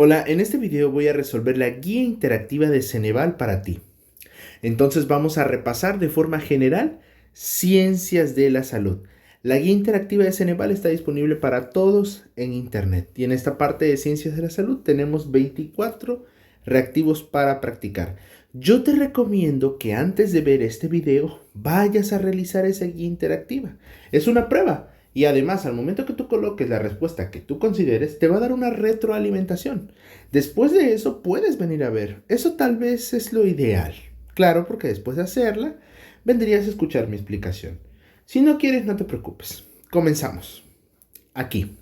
Hola, en este video voy a resolver la guía interactiva de Ceneval para ti. Entonces vamos a repasar de forma general ciencias de la salud. La guía interactiva de Ceneval está disponible para todos en internet y en esta parte de ciencias de la salud tenemos 24 reactivos para practicar. Yo te recomiendo que antes de ver este video vayas a realizar esa guía interactiva. Es una prueba. Y además, al momento que tú coloques la respuesta que tú consideres, te va a dar una retroalimentación. Después de eso, puedes venir a ver. Eso tal vez es lo ideal. Claro, porque después de hacerla, vendrías a escuchar mi explicación. Si no quieres, no te preocupes. Comenzamos. Aquí.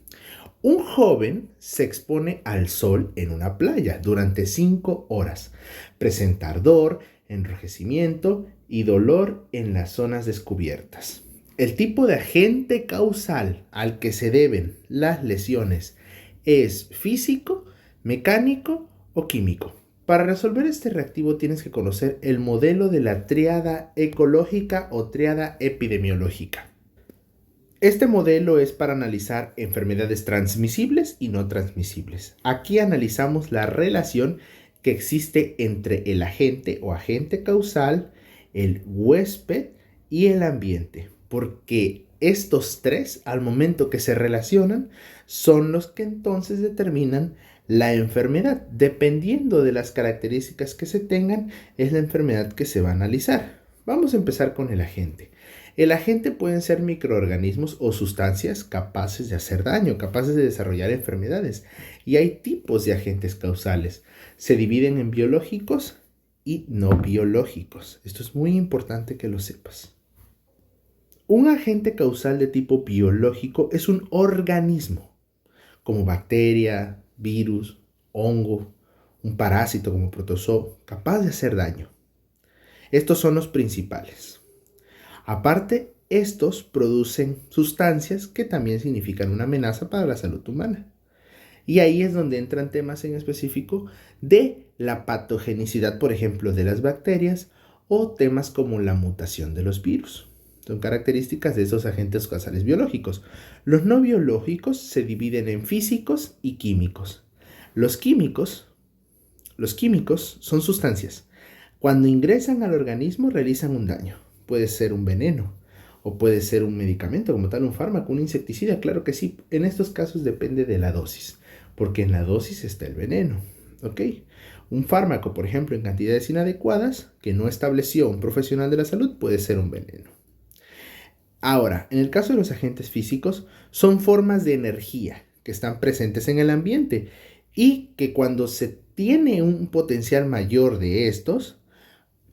Un joven se expone al sol en una playa durante 5 horas. Presenta ardor, enrojecimiento y dolor en las zonas descubiertas. El tipo de agente causal al que se deben las lesiones es físico, mecánico o químico. Para resolver este reactivo tienes que conocer el modelo de la tríada ecológica o tríada epidemiológica. Este modelo es para analizar enfermedades transmisibles y no transmisibles. Aquí analizamos la relación que existe entre el agente o agente causal, el huésped y el ambiente, porque estos tres, al momento que se relacionan, son los que entonces determinan la enfermedad. Dependiendo de las características que se tengan, es la enfermedad que se va a analizar. Vamos a empezar con el agente. El agente pueden ser microorganismos o sustancias capaces de hacer daño, capaces de desarrollar enfermedades. Y hay tipos de agentes causales. Se dividen en biológicos y no biológicos. Esto es muy importante que lo sepas. Un agente causal de tipo biológico es un organismo, como bacteria, virus, hongo, un parásito como protozoo, capaz de hacer daño. Estos son los principales. Aparte, estos producen sustancias que también significan una amenaza para la salud humana. Y ahí es donde entran temas en específico de la patogenicidad, por ejemplo, de las bacterias o temas como la mutación de los virus. Son características de esos agentes causales biológicos. Los no biológicos se dividen en físicos y químicos. Los químicos, los químicos son sustancias. Cuando ingresan al organismo realizan un daño. Puede ser un veneno o puede ser un medicamento como tal, un fármaco, un insecticida. Claro que sí, en estos casos depende de la dosis, porque en la dosis está el veneno. ¿Ok? Un fármaco, por ejemplo, en cantidades inadecuadas que no estableció un profesional de la salud puede ser un veneno. Ahora, en el caso de los agentes físicos, son formas de energía que están presentes en el ambiente y que cuando se tiene un potencial mayor de estos,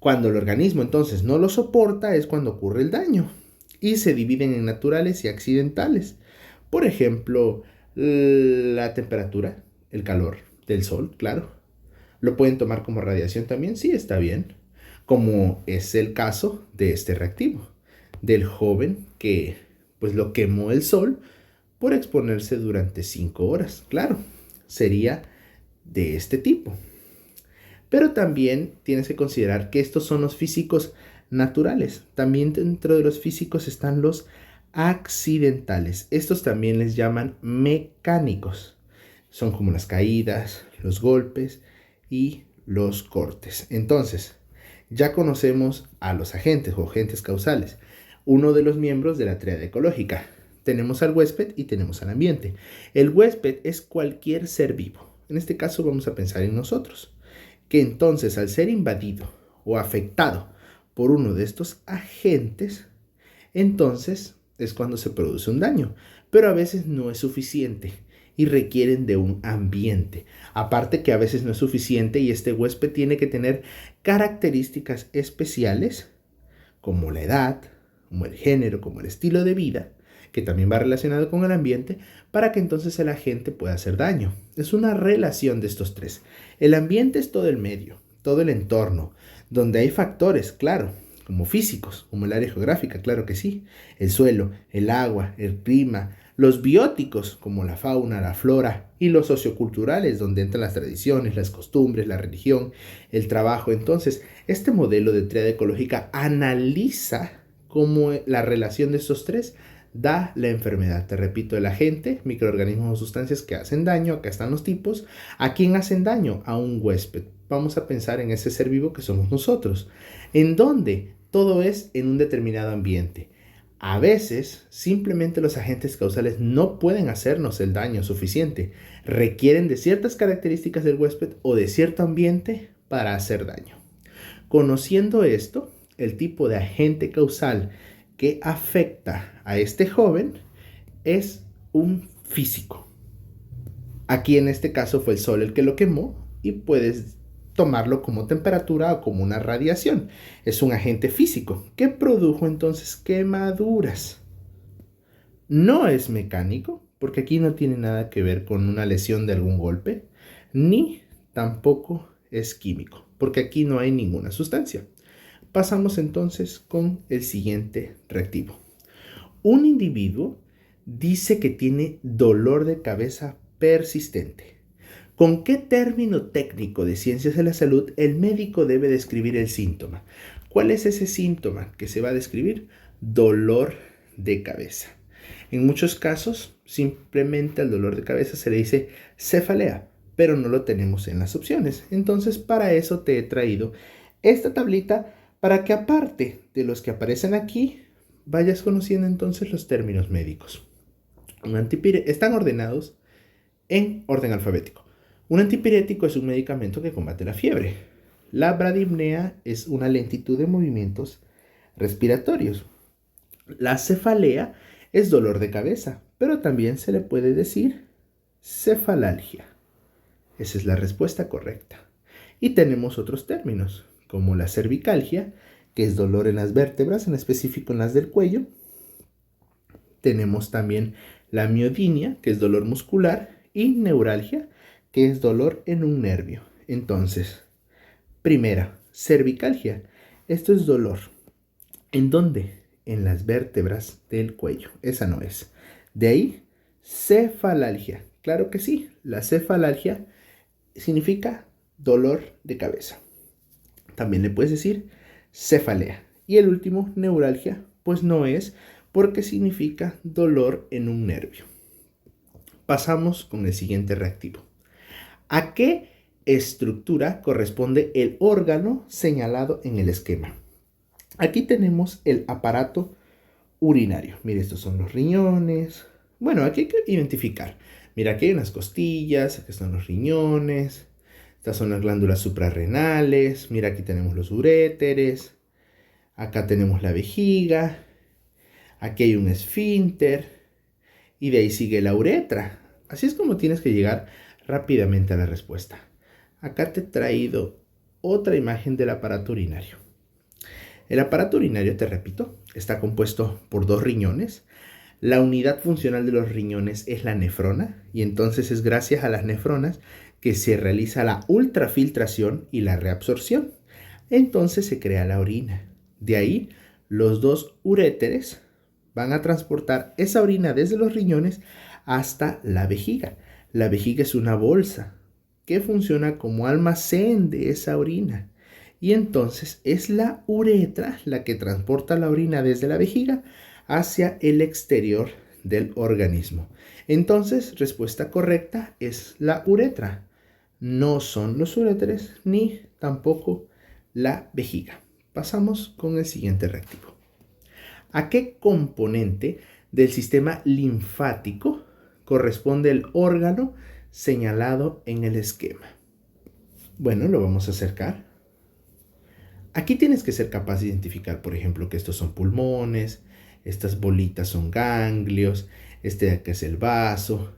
cuando el organismo entonces no lo soporta es cuando ocurre el daño y se dividen en naturales y accidentales. Por ejemplo, la temperatura, el calor del sol, claro. ¿Lo pueden tomar como radiación también? Sí, está bien. Como es el caso de este reactivo, del joven que pues lo quemó el sol por exponerse durante 5 horas. Claro, sería de este tipo. Pero también tienes que considerar que estos son los físicos naturales. También dentro de los físicos están los accidentales. Estos también les llaman mecánicos. Son como las caídas, los golpes y los cortes. Entonces, ya conocemos a los agentes o agentes causales. Uno de los miembros de la tríada ecológica. Tenemos al huésped y tenemos al ambiente. El huésped es cualquier ser vivo. En este caso vamos a pensar en nosotros, que entonces al ser invadido o afectado por uno de estos agentes, entonces es cuando se produce un daño, pero a veces no es suficiente y requieren de un ambiente. Aparte que a veces no es suficiente y este huésped tiene que tener características especiales como la edad, como el género, como el estilo de vida, que también va relacionado con el ambiente, para que entonces el agente pueda hacer daño. Es una relación de estos tres. El ambiente es todo el medio, todo el entorno, donde hay factores, claro, como físicos, como el área geográfica, claro que sí, el suelo, el agua, el clima, los bióticos, como la fauna, la flora, y los socioculturales, donde entran las tradiciones, las costumbres, la religión, el trabajo. Entonces, este modelo de tríada ecológica analiza cómo la relación de estos tres da la enfermedad. Te repito, el agente, microorganismos o sustancias que hacen daño, acá están los tipos. ¿A quién hacen daño? A un huésped. Vamos a pensar en ese ser vivo que somos nosotros. ¿En dónde? Todo es en un determinado ambiente. A veces, simplemente los agentes causales no pueden hacernos el daño suficiente. Requieren de ciertas características del huésped o de cierto ambiente para hacer daño. Conociendo esto, el tipo de agente causal que afecta a este joven es un físico. Aquí en este caso fue el sol el que lo quemó y puedes tomarlo como temperatura o como una radiación. Es un agente físico que produjo entonces quemaduras. No es mecánico, porque aquí no tiene nada que ver con una lesión de algún golpe, ni tampoco es químico, porque aquí no hay ninguna sustancia. Pasamos entonces con el siguiente reactivo. Un individuo dice que tiene dolor de cabeza persistente. ¿Con qué término técnico de ciencias de la salud el médico debe describir el síntoma? ¿Cuál es ese síntoma que se va a describir? Dolor de cabeza. En muchos casos, simplemente al dolor de cabeza se le dice cefalea, pero no lo tenemos en las opciones. Entonces, para eso te he traído esta tablita para que aparte de los que aparecen aquí, vayas conociendo entonces los términos médicos. Están ordenados en orden alfabético. Un antipirético es un medicamento que combate la fiebre. La bradipnea es una lentitud de movimientos respiratorios. La cefalea es dolor de cabeza, pero también se le puede decir cefalalgia. Esa es la respuesta correcta. Y tenemos otros términos, como la cervicalgia, que es dolor en las vértebras, en específico en las del cuello. Tenemos también la miodinia, que es dolor muscular, y neuralgia, que es dolor en un nervio. Entonces, primera, cervicalgia. Esto es dolor. ¿En dónde? En las vértebras del cuello. Esa no es. De ahí, cefalalgia. Claro que sí, la cefalalgia significa dolor de cabeza. También le puedes decir cefalea. Y el último, neuralgia, pues no es porque significa dolor en un nervio. Pasamos con el siguiente reactivo. ¿A qué estructura corresponde el órgano señalado en el esquema? Aquí tenemos el aparato urinario. Mira, estos son los riñones. Bueno, aquí hay que identificar. Mira, aquí hay unas costillas, aquí están los riñones. Estas son las glándulas suprarrenales. Mira, aquí tenemos los uréteres. Acá tenemos la vejiga. Aquí hay un esfínter. Y de ahí sigue la uretra. Así es como tienes que llegar rápidamente a la respuesta. Acá te he traído otra imagen del aparato urinario. El aparato urinario, te repito, está compuesto por dos riñones. La unidad funcional de los riñones es la nefrona, y entonces es gracias a las nefronas que se realiza la ultrafiltración y la reabsorción. Entonces se crea la orina. De ahí, los dos uréteres van a transportar esa orina desde los riñones hasta la vejiga. La vejiga es una bolsa que funciona como almacén de esa orina. Y entonces es la uretra la que transporta la orina desde la vejiga hacia el exterior del organismo. Entonces, respuesta correcta es la uretra. No son los uréteres ni tampoco la vejiga. Pasamos con el siguiente reactivo. ¿A qué componente del sistema linfático corresponde el órgano señalado en el esquema? Bueno, lo vamos a acercar. Aquí tienes que ser capaz de identificar, por ejemplo, que estos son pulmones, estas bolitas son ganglios, este de acá es el vaso,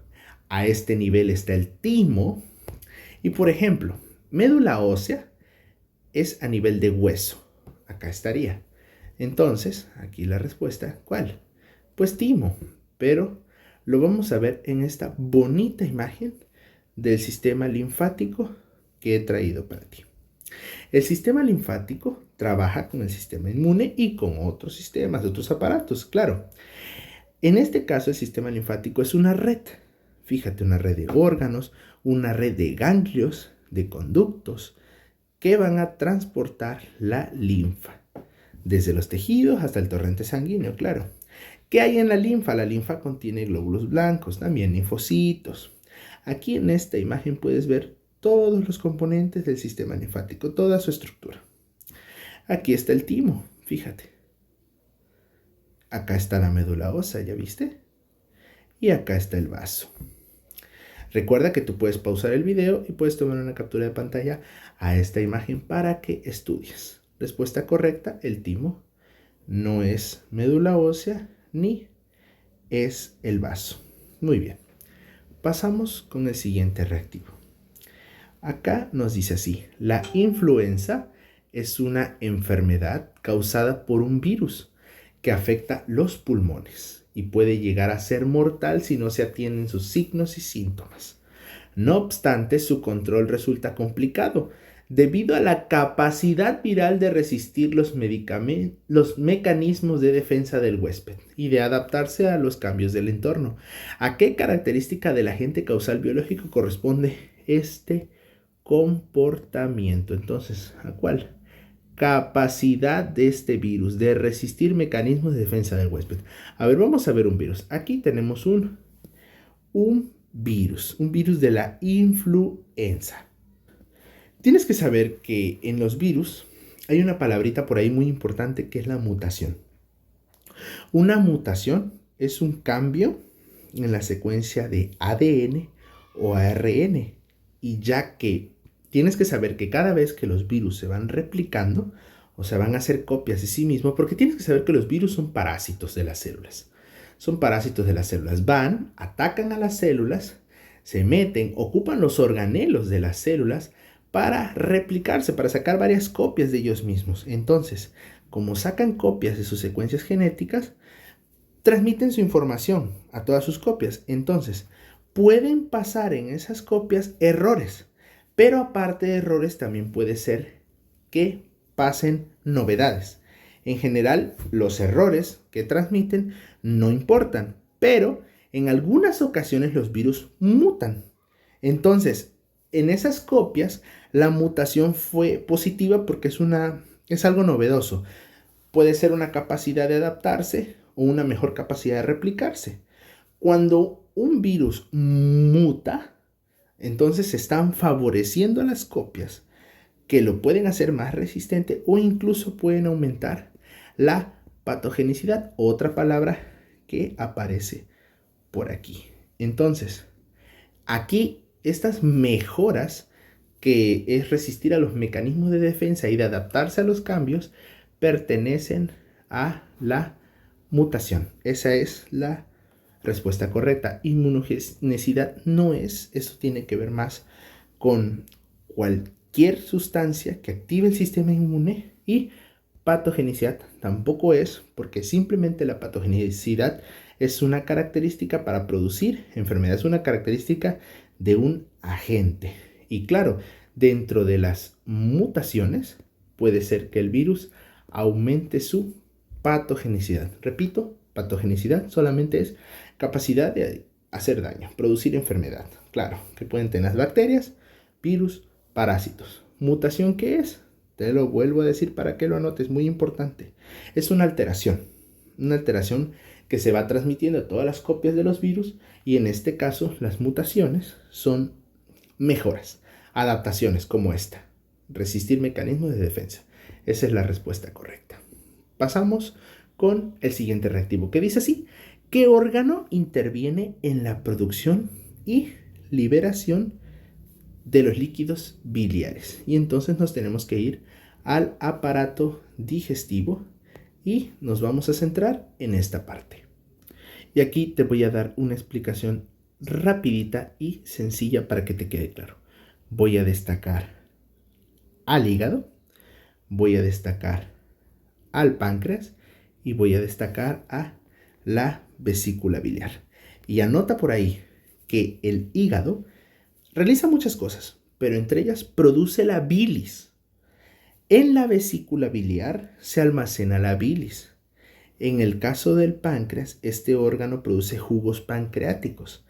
a este nivel está el timo. Y por ejemplo, médula ósea es a nivel de hueso. Acá estaría. Entonces, aquí la respuesta, ¿cuál? Pues timo, pero lo vamos a ver en esta bonita imagen del sistema linfático que he traído para ti. El sistema linfático trabaja con el sistema inmune y con otros sistemas, otros aparatos, claro. En este caso, el sistema linfático es una red. Fíjate, una red de órganos, una red de ganglios, de conductos, que van a transportar la linfa, desde los tejidos hasta el torrente sanguíneo, claro. ¿Qué hay en la linfa? La linfa contiene glóbulos blancos, también linfocitos. Aquí en esta imagen puedes ver todos los componentes del sistema linfático, toda su estructura. Aquí está el timo, fíjate. Acá está la médula ósea, ¿ya viste? Y acá está el vaso. Recuerda que tú puedes pausar el video y puedes tomar una captura de pantalla a esta imagen para que estudies. Respuesta correcta, el timo no es médula ósea ni es el vaso. Muy bien. Pasamos con el siguiente reactivo. Acá nos dice así: la influenza es una enfermedad causada por un virus que afecta los pulmones y puede llegar a ser mortal si no se atienden sus signos y síntomas. No obstante, su control resulta complicado debido a la capacidad viral de resistir los mecanismos de defensa del huésped y de adaptarse a los cambios del entorno. ¿A qué característica del agente causal biológico corresponde este comportamiento? Entonces, ¿a cuál? Capacidad de este virus de resistir mecanismos de defensa del huésped. A ver, vamos a ver un virus. Aquí tenemos un virus de la influenza. Tienes que saber que en los virus hay una palabrita por ahí muy importante que es la mutación. Una mutación es un cambio en la secuencia de ADN o ARN. Y ya que tienes que saber que cada vez que los virus se van replicando, o sea, van a hacer copias de sí mismos, porque tienes que saber que los virus son parásitos de las células. Son parásitos de las células. Van, atacan a las células, se meten, ocupan los organelos de las células para replicarse, para sacar varias copias de ellos mismos. Entonces, como sacan copias de sus secuencias genéticas, transmiten su información a todas sus copias. Entonces, pueden pasar en esas copias errores, pero aparte de errores también puede ser que pasen novedades. En general, los errores que transmiten no importan, pero en algunas ocasiones los virus mutan. Entonces, en esas copias, la mutación fue positiva porque es algo novedoso. Puede ser una capacidad de adaptarse o una mejor capacidad de replicarse. Cuando un virus muta, entonces se están favoreciendo a las copias que lo pueden hacer más resistente o incluso pueden aumentar la patogenicidad, otra palabra que aparece por aquí. Entonces, aquí estas mejoras, que es resistir a los mecanismos de defensa y de adaptarse a los cambios, pertenecen a la mutación. Esa es la respuesta correcta. Inmunogenicidad no es, eso tiene que ver más con cualquier sustancia que active el sistema inmune, y patogenicidad tampoco es, porque simplemente la patogenicidad es una característica para producir enfermedad, es una característica de un agente. Y claro, dentro de las mutaciones puede ser que el virus aumente su patogenicidad. Repito, patogenicidad solamente es capacidad de hacer daño, producir enfermedad. Claro, que pueden tener las bacterias, virus, parásitos. ¿Mutación qué es? Te lo vuelvo a decir para que lo anotes, muy importante. Es una alteración que se va transmitiendo a todas las copias de los virus, y en este caso las mutaciones son mejoras, adaptaciones como esta. Resistir mecanismos de defensa. Esa es la respuesta correcta. Pasamos con el siguiente reactivo, que dice así: ¿qué órgano interviene en la producción y liberación de los líquidos biliares? Y entonces nos tenemos que ir al aparato digestivo y nos vamos a centrar en esta parte. Y aquí te voy a dar una explicación rapidita y sencilla para que te quede claro. Voy a destacar al hígado, voy a destacar al páncreas y voy a destacar a la vesícula biliar. Y anota por ahí que el hígado realiza muchas cosas, pero entre ellas produce la bilis. En la vesícula biliar se almacena la bilis. En el caso del páncreas, este órgano produce jugos pancreáticos,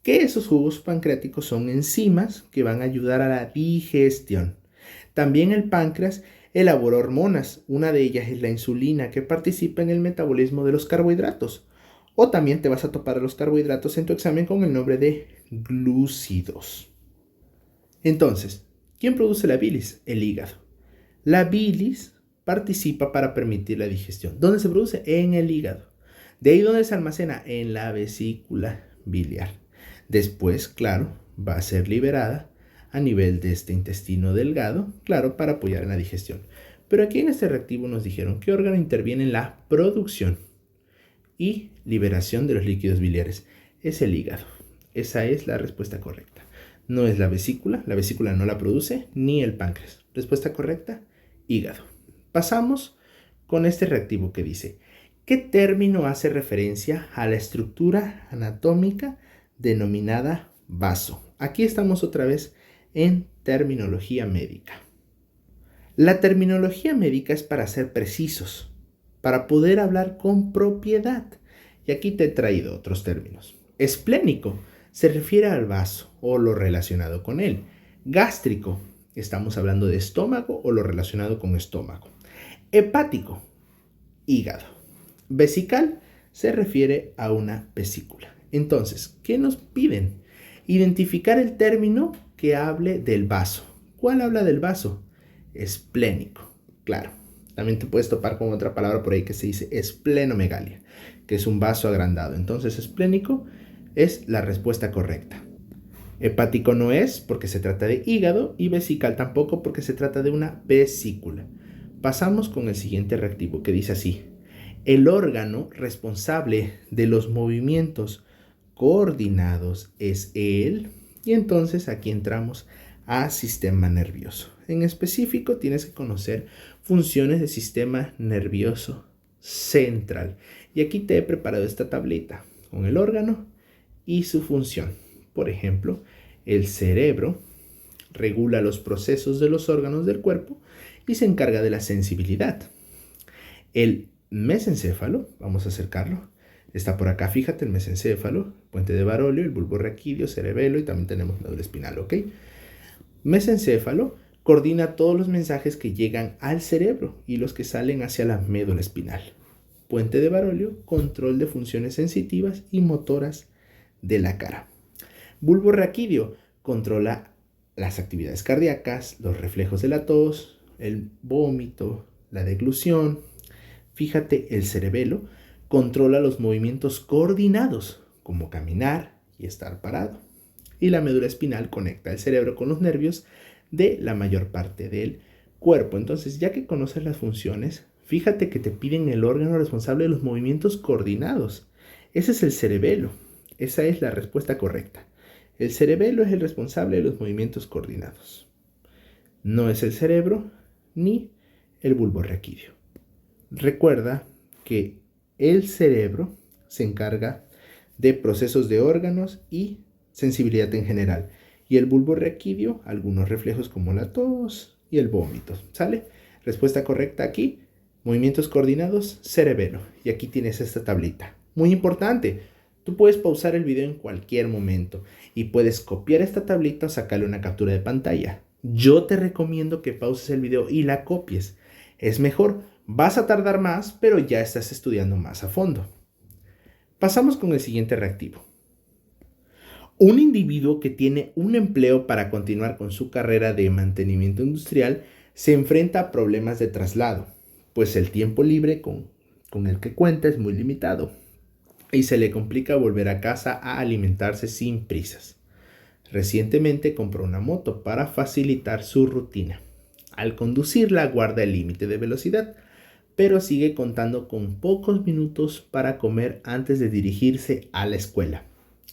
que esos jugos pancreáticos son enzimas que van a ayudar a la digestión. También el páncreas elabora hormonas, una de ellas es la insulina, que participa en el metabolismo de los carbohidratos. O también te vas a topar a los carbohidratos en tu examen con el nombre de glúcidos. Entonces, ¿quién produce la bilis? El hígado. La bilis participa para permitir la digestión. ¿Dónde se produce? En el hígado. De ahí donde se almacena en la vesícula biliar. Después, claro, va a ser liberada a nivel de este intestino delgado, claro, para apoyar en la digestión. Pero aquí en este reactivo nos dijeron qué órgano interviene en la producción y liberación de los líquidos biliares. Es el hígado. Esa es la respuesta correcta. No es la vesícula no la produce, ni el páncreas. Respuesta correcta, hígado. Pasamos con este reactivo que dice, ¿qué término hace referencia a la estructura anatómica denominada vaso? Aquí estamos otra vez en terminología médica. La terminología médica es para ser precisos, para poder hablar con propiedad. Y aquí te he traído otros términos. Esplénico se refiere al vaso o lo relacionado con él. Gástrico, estamos hablando de estómago o lo relacionado con estómago. Hepático, hígado. Vesical se refiere a una vesícula. Entonces, ¿qué nos piden? Identificar el término que hable del vaso. ¿Cuál habla del vaso? Esplénico, claro. También te puedes topar con otra palabra por ahí que se dice esplenomegalia, que es un vaso agrandado. Entonces, esplénico es la respuesta correcta. Hepático no es porque se trata de hígado y vesical tampoco porque se trata de una vesícula. Pasamos con el siguiente reactivo que dice así. El órgano responsable de los movimientos coordinados es el... Y entonces aquí entramos a sistema nervioso. En específico tienes que conocer funciones del sistema nervioso central. Y aquí te he preparado esta tablita con el órgano y su función. Por ejemplo, el cerebro regula los procesos de los órganos del cuerpo y se encarga de la sensibilidad. El mesencéfalo, vamos a acercarlo, está por acá, fíjate, el mesencéfalo, puente de Barolio, el bulbo raquídeo, cerebelo y también tenemos médula espinal, ¿ok? Mesencéfalo coordina todos los mensajes que llegan al cerebro y los que salen hacia la médula espinal. Puente de Barolio, control de funciones sensitivas y motoras de la cara. Bulbo raquídeo controla las actividades cardíacas, los reflejos de la tos, el vómito, la deglución. Fíjate, el cerebelo controla los movimientos coordinados, como caminar y estar parado. Y la médula espinal conecta el cerebro con los nervios de la mayor parte del cuerpo. Entonces, ya que conoces las funciones, fíjate que te piden el órgano responsable de los movimientos coordinados. Ese es el cerebelo. Esa es la respuesta correcta. El cerebelo es el responsable de los movimientos coordinados. No es el cerebro ni el bulbo raquídeo. Recuerda que el cerebro se encarga de procesos de órganos y sensibilidad en general. Y el bulbo raquídeo, algunos reflejos como la tos y el vómito. ¿Sale? Respuesta correcta aquí, movimientos coordinados, cerebelo. Y aquí tienes esta tablita. Muy importante, tú puedes pausar el video en cualquier momento y puedes copiar esta tablita o sacarle una captura de pantalla. Yo te recomiendo que pauses el video y la copies. Es mejor, vas a tardar más, pero ya estás estudiando más a fondo. Pasamos con el siguiente reactivo. Un individuo que tiene un empleo para continuar con su carrera de mantenimiento industrial se enfrenta a problemas de traslado, pues el tiempo libre con el que cuenta es muy limitado y se le complica volver a casa a alimentarse sin prisas. Recientemente compró una moto para facilitar su rutina. Al conducirla guarda el límite de velocidad, pero sigue contando con pocos minutos para comer antes de dirigirse a la escuela.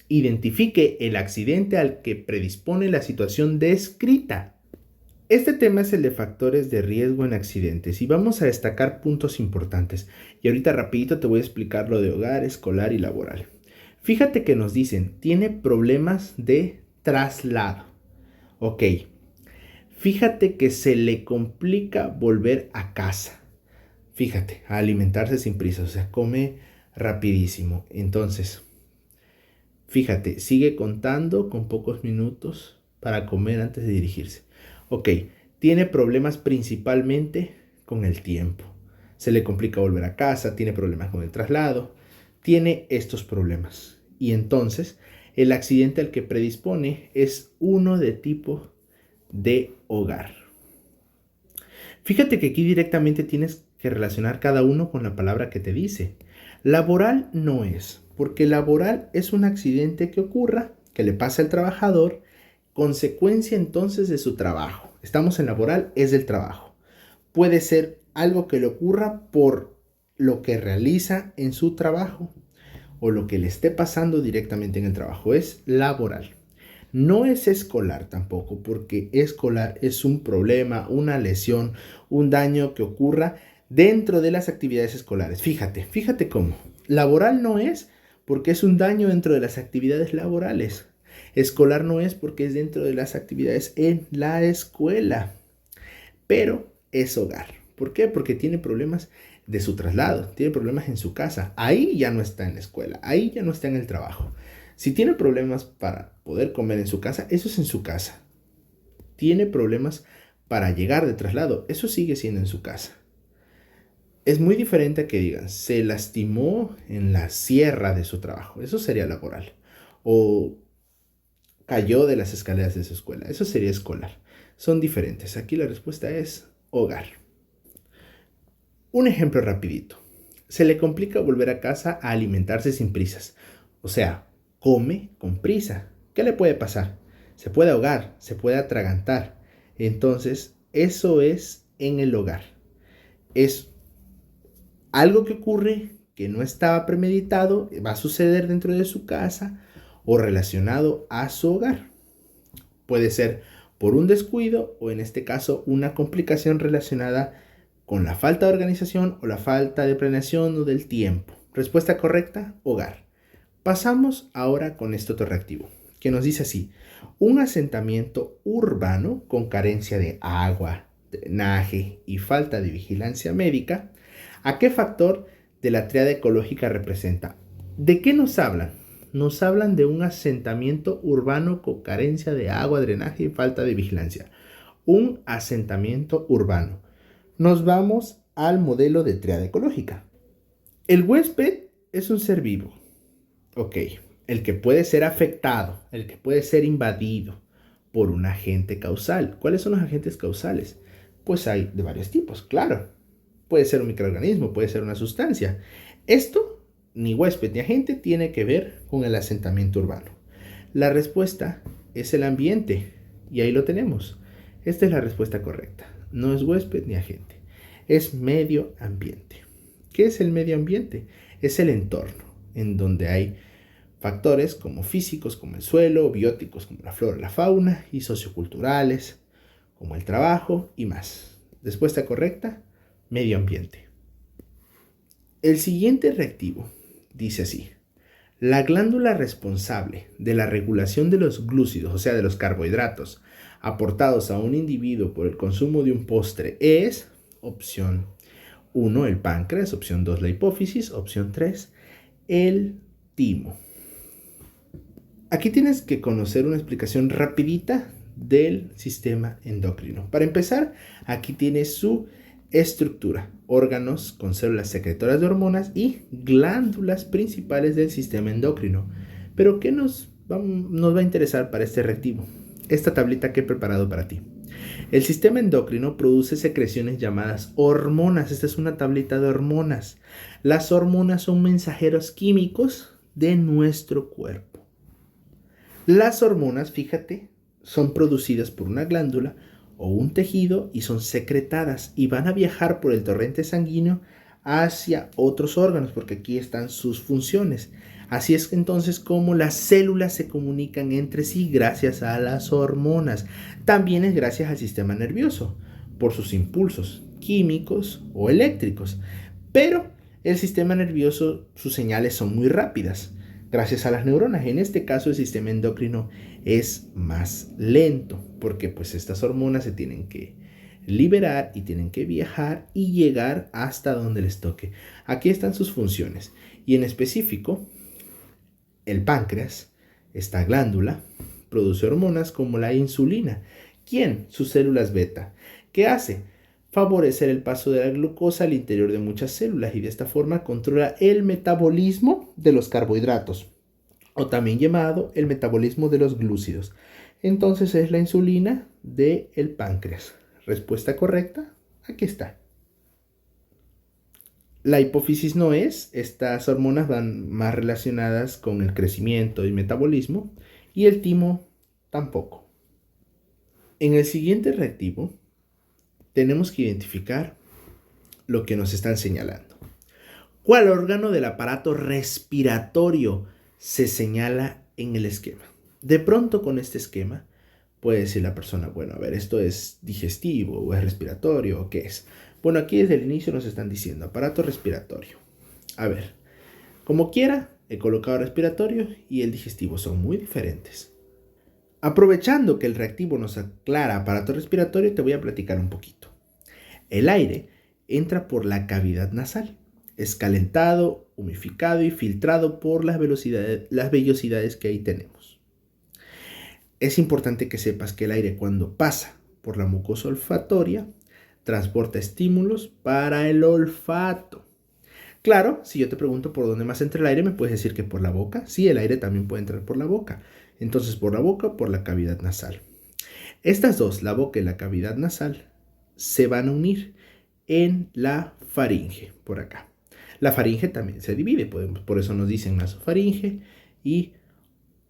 Identifique el accidente al que predispone la situación descrita. Este tema es el de factores de riesgo en accidentes y vamos a destacar puntos importantes. Y ahorita rapidito te voy a explicar lo de hogar, escolar y laboral. Fíjate que nos dicen, tiene problemas de traslado. Ok. Fíjate que se le complica volver a casa. Fíjate, a alimentarse sin prisa, o sea, come rapidísimo. Entonces, fíjate, sigue contando con pocos minutos para comer antes de dirigirse. Ok, tiene problemas principalmente con el tiempo. Se le complica volver a casa, tiene problemas con el traslado. tiene estos problemas. Y entonces el accidente al que predispone es uno de tipo de hogar. Fíjate que aquí directamente tienes que relacionar cada uno con la palabra que te dice. Laboral no es, porque laboral es un accidente que ocurra, que le pasa al trabajador, consecuencia entonces de su trabajo. Estamos en laboral, es del trabajo. Puede ser algo que le ocurra por lo que realiza en su trabajo o lo que le esté pasando directamente en el trabajo. Es laboral. No es escolar tampoco, porque escolar es un problema, una lesión, un daño que ocurra dentro de las actividades escolares. Fíjate cómo. Laboral no es porque es un daño dentro de las actividades laborales. Escolar no es porque es dentro de las actividades en la escuela. Pero es hogar. ¿Por qué? Porque tiene problemas de su traslado, tiene problemas en su casa. Ahí ya no está en la escuela, ahí ya no está en el trabajo. Si tiene problemas para poder comer en su casa, eso es en su casa. Tiene problemas para llegar de traslado, eso sigue siendo en su casa. Es muy diferente a que digan, se lastimó en la sierra de su trabajo, eso sería laboral. O cayó de las escaleras de su escuela, eso sería escolar. Son diferentes. Aquí la respuesta es hogar. Un ejemplo rapidito. Se le complica volver a casa a alimentarse sin prisas. O sea, come con prisa. ¿Qué le puede pasar? Se puede ahogar, se puede atragantar. Entonces, eso es en el hogar. Es algo que ocurre que no estaba premeditado, va a suceder dentro de su casa o relacionado a su hogar. Puede ser por un descuido o en este caso una complicación relacionada con la falta de organización o la falta de planeación o del tiempo. Respuesta correcta, hogar. Pasamos ahora con este otro reactivo, que nos dice así: un asentamiento urbano con carencia de agua, drenaje y falta de vigilancia médica. ¿A qué factor de la tríada ecológica representa? ¿De qué nos hablan? Nos hablan de un asentamiento urbano con carencia de agua, drenaje y falta de vigilancia. Un asentamiento urbano. Nos vamos al modelo de tríada ecológica. El huésped es un ser vivo. Ok, el que puede ser afectado, el que puede ser invadido por un agente causal. ¿Cuáles son los agentes causales? Pues hay de varios tipos, claro. Puede ser un microorganismo, puede ser una sustancia. Esto, ni huésped ni agente, tiene que ver con el asentamiento urbano. La respuesta es el ambiente, y ahí lo tenemos. Esta es la respuesta correcta. No es huésped ni agente, es medio ambiente. ¿Qué es el medio ambiente? Es el entorno, en donde hay factores como físicos, como el suelo, bióticos, como la flora, la fauna, y socioculturales, como el trabajo y más. Respuesta correcta, medio ambiente. El siguiente reactivo dice así: la glándula responsable de la regulación de los glúcidos, o sea, de los carbohidratos, aportados a un individuo por el consumo de un postre es opción 1, el páncreas, opción 2, la hipófisis, opción 3, el timo. Aquí tienes que conocer una explicación rapidita del sistema endocrino. Para empezar, aquí tienes su estructura: órganos con células secretoras de hormonas y glándulas principales del sistema endocrino. Pero ¿qué nos va a interesar para este reactivo? Esta tablita que he preparado para ti. El sistema endocrino produce secreciones llamadas hormonas. Esta es una tablita de hormonas. Las hormonas son mensajeros químicos de nuestro cuerpo. Las hormonas, fíjate, son producidas por una glándula o un tejido y son secretadas y van a viajar por el torrente sanguíneo hacia otros órganos, porque aquí están sus funciones. Así es entonces como las células se comunican entre sí gracias a las hormonas. También es gracias al sistema nervioso, por sus impulsos químicos o eléctricos. Pero el sistema nervioso, sus señales son muy rápidas, gracias a las neuronas. En este caso, el sistema endocrino es más lento, porque pues estas hormonas se tienen que liberar y tienen que viajar y llegar hasta donde les toque. Aquí están sus funciones, y en específico, el páncreas, esta glándula, produce hormonas como la insulina. ¿Quién? Sus células beta. ¿Qué hace? favorecer el paso de la glucosa al interior de muchas células y de esta forma controla el metabolismo de los carbohidratos, o también llamado el metabolismo de los glúcidos. Entonces es la insulina del páncreas. Respuesta correcta, aquí está. La hipófisis no es, estas hormonas van más relacionadas con el crecimiento y metabolismo, y el timo tampoco. En el siguiente reactivo tenemos que identificar lo que nos están señalando. ¿Cuál órgano del aparato respiratorio se señala en el esquema? De pronto con este esquema puede decir la persona, bueno, a ver, ¿esto es digestivo o es respiratorio o qué es? Bueno, aquí desde el inicio nos están diciendo aparato respiratorio. A ver, como quiera, he colocado respiratorio y el digestivo, son muy diferentes. Aprovechando que el reactivo nos aclara aparato respiratorio, te voy a platicar un poquito. El aire entra por la cavidad nasal. Es calentado, humificado y filtrado por las vellosidades que ahí tenemos. Es importante que sepas que el aire, cuando pasa por la mucosa olfatoria, transporta estímulos para el olfato. Claro, si yo te pregunto por dónde más entra el aire, me puedes decir que por la boca. Sí, el aire también puede entrar por la boca. Entonces, por la boca o por la cavidad nasal. Estas dos, la boca y la cavidad nasal, se van a unir en la faringe, por acá. La faringe también se divide, por eso nos dicen nasofaringe y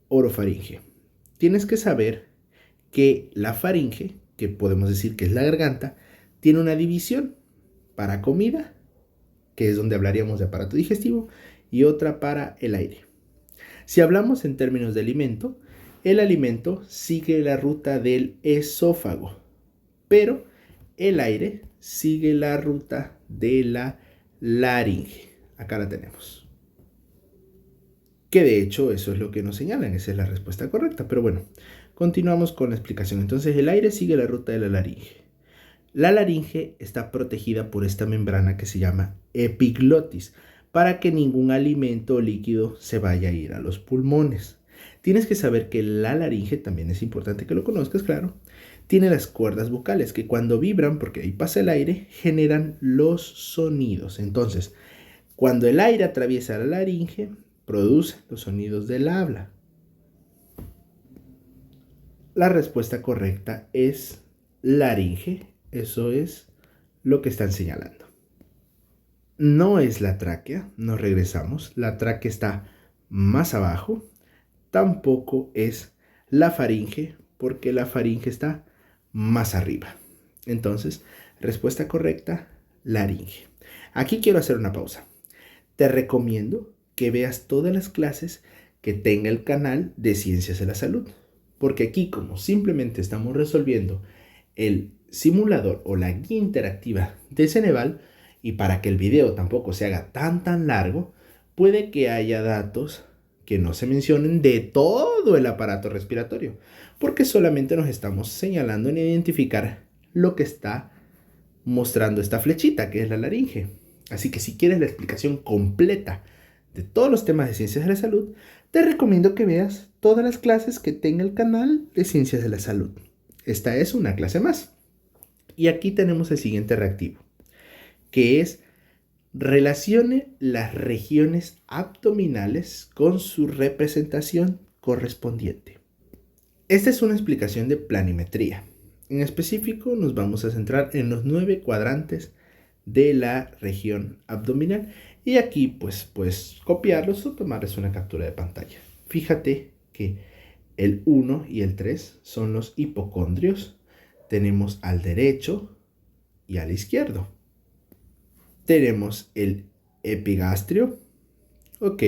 orofaringe. Tienes que saber que la faringe, que podemos decir que es la garganta, tiene una división para comida, que es donde hablaríamos de aparato digestivo, y otra para el aire. Si hablamos en términos de alimento, el alimento sigue la ruta del esófago, pero el aire sigue la ruta de la laringe. Acá la tenemos. Que de hecho eso es lo que nos señalan, esa es la respuesta correcta. Pero bueno, continuamos con la explicación. Entonces el aire sigue la ruta de la laringe. La laringe está protegida por esta membrana que se llama epiglotis, para que ningún alimento o líquido se vaya a ir a los pulmones. Tienes que saber que la laringe, también es importante que lo conozcas, claro, tiene las cuerdas vocales que cuando vibran, porque ahí pasa el aire, generan los sonidos. Entonces, cuando el aire atraviesa la laringe, produce los sonidos del habla. La respuesta correcta es laringe. Eso es lo que están señalando. No es la tráquea, nos regresamos. La tráquea está más abajo. Tampoco es la faringe, porque la faringe está más arriba. Entonces, respuesta correcta, laringe. Aquí quiero hacer una pausa. Te recomiendo que veas todas las clases que tenga el canal de Ciencias de la Salud, porque aquí, como simplemente estamos resolviendo el simulador o la guía interactiva de Ceneval, y para que el video tampoco se haga tan largo, puede que haya datos que no se mencionen de todo el aparato respiratorio, porque solamente nos estamos señalando en identificar lo que está mostrando esta flechita, que es la laringe. Así que si quieres la explicación completa de todos los temas de Ciencias de la Salud, te recomiendo que veas todas las clases que tenga el canal de Ciencias de la Salud. Esta es una clase más. Y aquí tenemos el siguiente reactivo, que es relacione las regiones abdominales con su representación correspondiente. Esta es una explicación de planimetría. En específico nos vamos a centrar en los 9 cuadrantes de la región abdominal. Y aquí pues puedes copiarlos o tomarles una captura de pantalla. Fíjate que el 1 y el 3 son los hipocondrios. Tenemos al derecho y al izquierdo. Tenemos el epigastrio. Ok.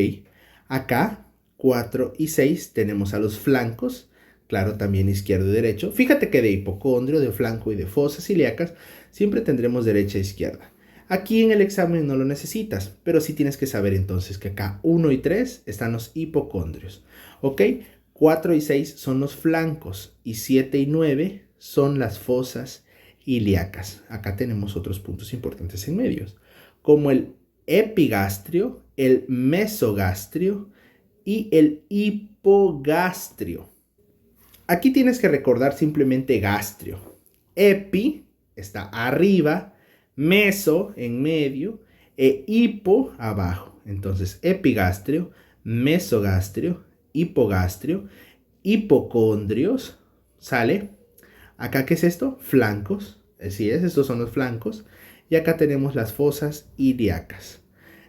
Acá 4 y 6 tenemos a los flancos. Claro, también izquierdo y derecho. Fíjate que de hipocondrio, de flanco y de fosas ilíacas siempre tendremos derecha e izquierda. Aquí en el examen no lo necesitas, pero sí tienes que saber entonces que acá 1 y 3 están los hipocondrios. ¿Ok? 4 y 6 son los flancos y 7 y 9 son las fosas ilíacas. Acá tenemos otros puntos importantes en medios, como el epigastrio, el mesogastrio y el hipogastrio. Aquí tienes que recordar simplemente gastrio. Epi está arriba, meso en medio e hipo abajo. Entonces, epigastrio, mesogastrio, hipogastrio, hipocondrios, ¿sale? Acá, ¿qué es esto? Flancos. Así es, estos son los flancos. Y acá tenemos las fosas ilíacas.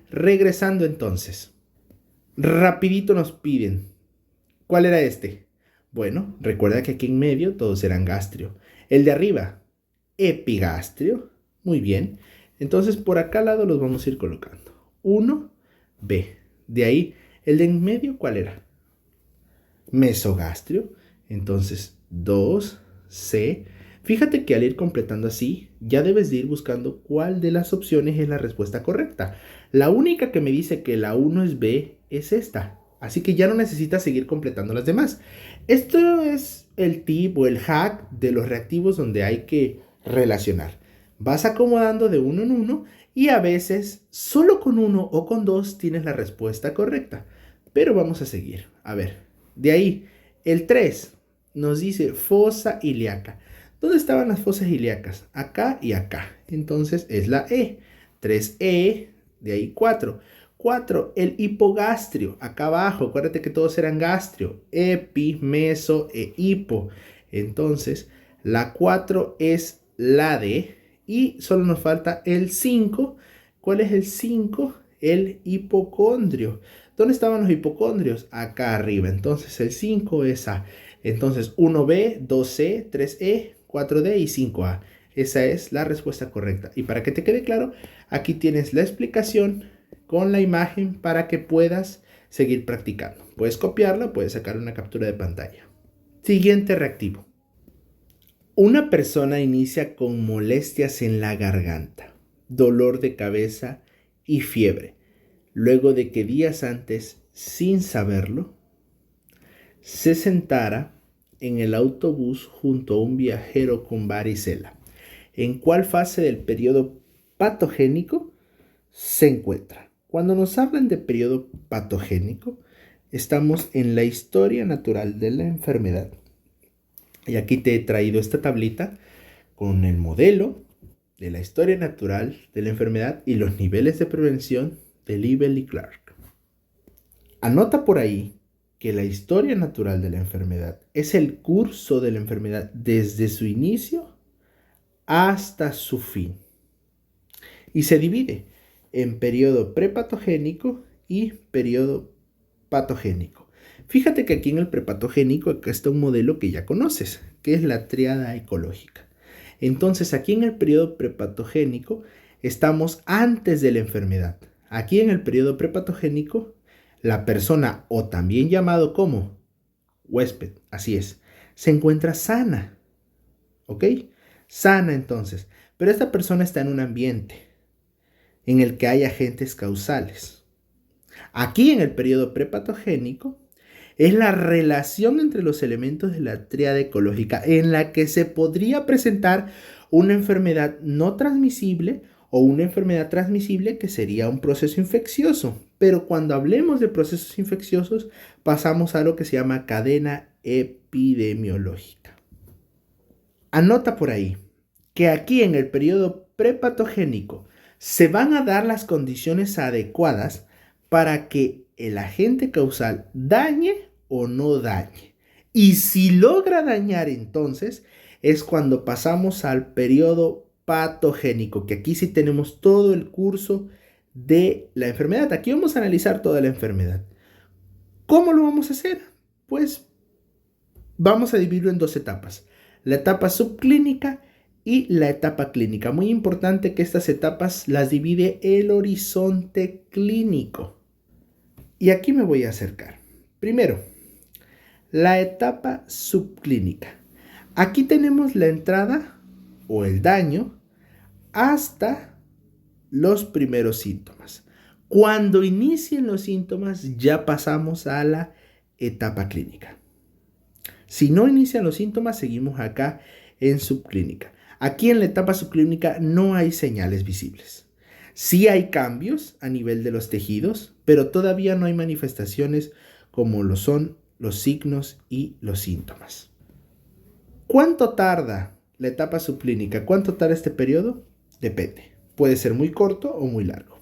Regresando entonces. Rapidito nos piden. ¿Cuál era este? Bueno, recuerda que aquí en medio todos eran gastrio. El de arriba, epigastrio. Muy bien. Entonces por acá al lado los vamos a ir colocando. 1, B. De ahí, el de en medio, ¿cuál era? Mesogastrio. Entonces 2, C. Fíjate que al ir completando así, ya debes de ir buscando cuál de las opciones es la respuesta correcta. La única que me dice que la 1 es B es esta. Así que ya no necesitas seguir completando las demás. Esto es el tip o el hack de los reactivos donde hay que relacionar. Vas acomodando de uno en uno y a veces solo con uno o con dos tienes la respuesta correcta. Pero vamos a seguir. A ver, de ahí, el 3 nos dice fosa ilíaca. ¿Dónde estaban las fosas ilíacas? Acá y acá. Entonces es la E. 3E, de ahí 4. 4, el hipogastrio. Acá abajo, acuérdate que todos eran gastrio. Epi, meso e hipo. Entonces, la 4 es la D. Y solo nos falta el 5. ¿Cuál es el 5? El hipocondrio. ¿Dónde estaban los hipocondrios? Acá arriba. Entonces, el 5 es A. Entonces, 1B, 2C, 3E, 4D y 5A. Esa es la respuesta correcta. Y para que te quede claro, aquí tienes la explicación con la imagen para que puedas seguir practicando. Puedes copiarla, puedes sacar una captura de pantalla. Siguiente reactivo. Una persona inicia con molestias en la garganta, dolor de cabeza y fiebre, luego de que días antes, sin saberlo, se sentara en el autobús junto a un viajero con varicela. ¿En cuál fase del periodo patogénico se encuentra? Cuando nos hablan de periodo patogénico, estamos en la historia natural de la enfermedad. Y aquí te he traído esta tablita con el modelo de la historia natural de la enfermedad y los niveles de prevención de Libel y Clark. Anota por ahí que la historia natural de la enfermedad es el curso de la enfermedad desde su inicio hasta su fin. Y se divide en periodo prepatogénico y periodo patogénico. Fíjate que aquí en el prepatogénico acá está un modelo que ya conoces, que es la tríada ecológica. Entonces aquí en el periodo prepatogénico estamos antes de la enfermedad. Aquí en el periodo prepatogénico, la persona, o también llamado como huésped, así es, se encuentra sana. ¿Ok? Sana entonces. Pero esta persona está en un ambiente en el que hay agentes causales. Aquí en el periodo prepatogénico es la relación entre los elementos de la tríada ecológica en la que se podría presentar una enfermedad no transmisible o una enfermedad transmisible que sería un proceso infeccioso. Pero cuando hablemos de procesos infecciosos pasamos a lo que se llama cadena epidemiológica. Anota por ahí que aquí en el periodo prepatogénico se van a dar las condiciones adecuadas para que el agente causal dañe o no dañe. Y si logra dañar, entonces es cuando pasamos al periodo patogénico, que aquí sí tenemos todo el curso de la enfermedad. Aquí vamos a analizar toda la enfermedad. ¿Cómo lo vamos a hacer? Pues vamos a dividirlo en dos etapas. La etapa subclínica y la etapa clínica. Muy importante que estas etapas las divide el horizonte clínico. Y aquí me voy a acercar. Primero, la etapa subclínica. Aquí tenemos la entrada o el daño hasta los primeros síntomas. Cuando inicien los síntomas ya pasamos a la etapa clínica. Si no inician los síntomas, seguimos acá en subclínica. Aquí en la etapa subclínica no hay señales visibles. Sí hay cambios a nivel de los tejidos, pero todavía no hay manifestaciones como lo son los signos y los síntomas. ¿Cuánto tarda la etapa subclínica. ¿Cuánto tarda este periodo? Depende. Puede ser muy corto o muy largo.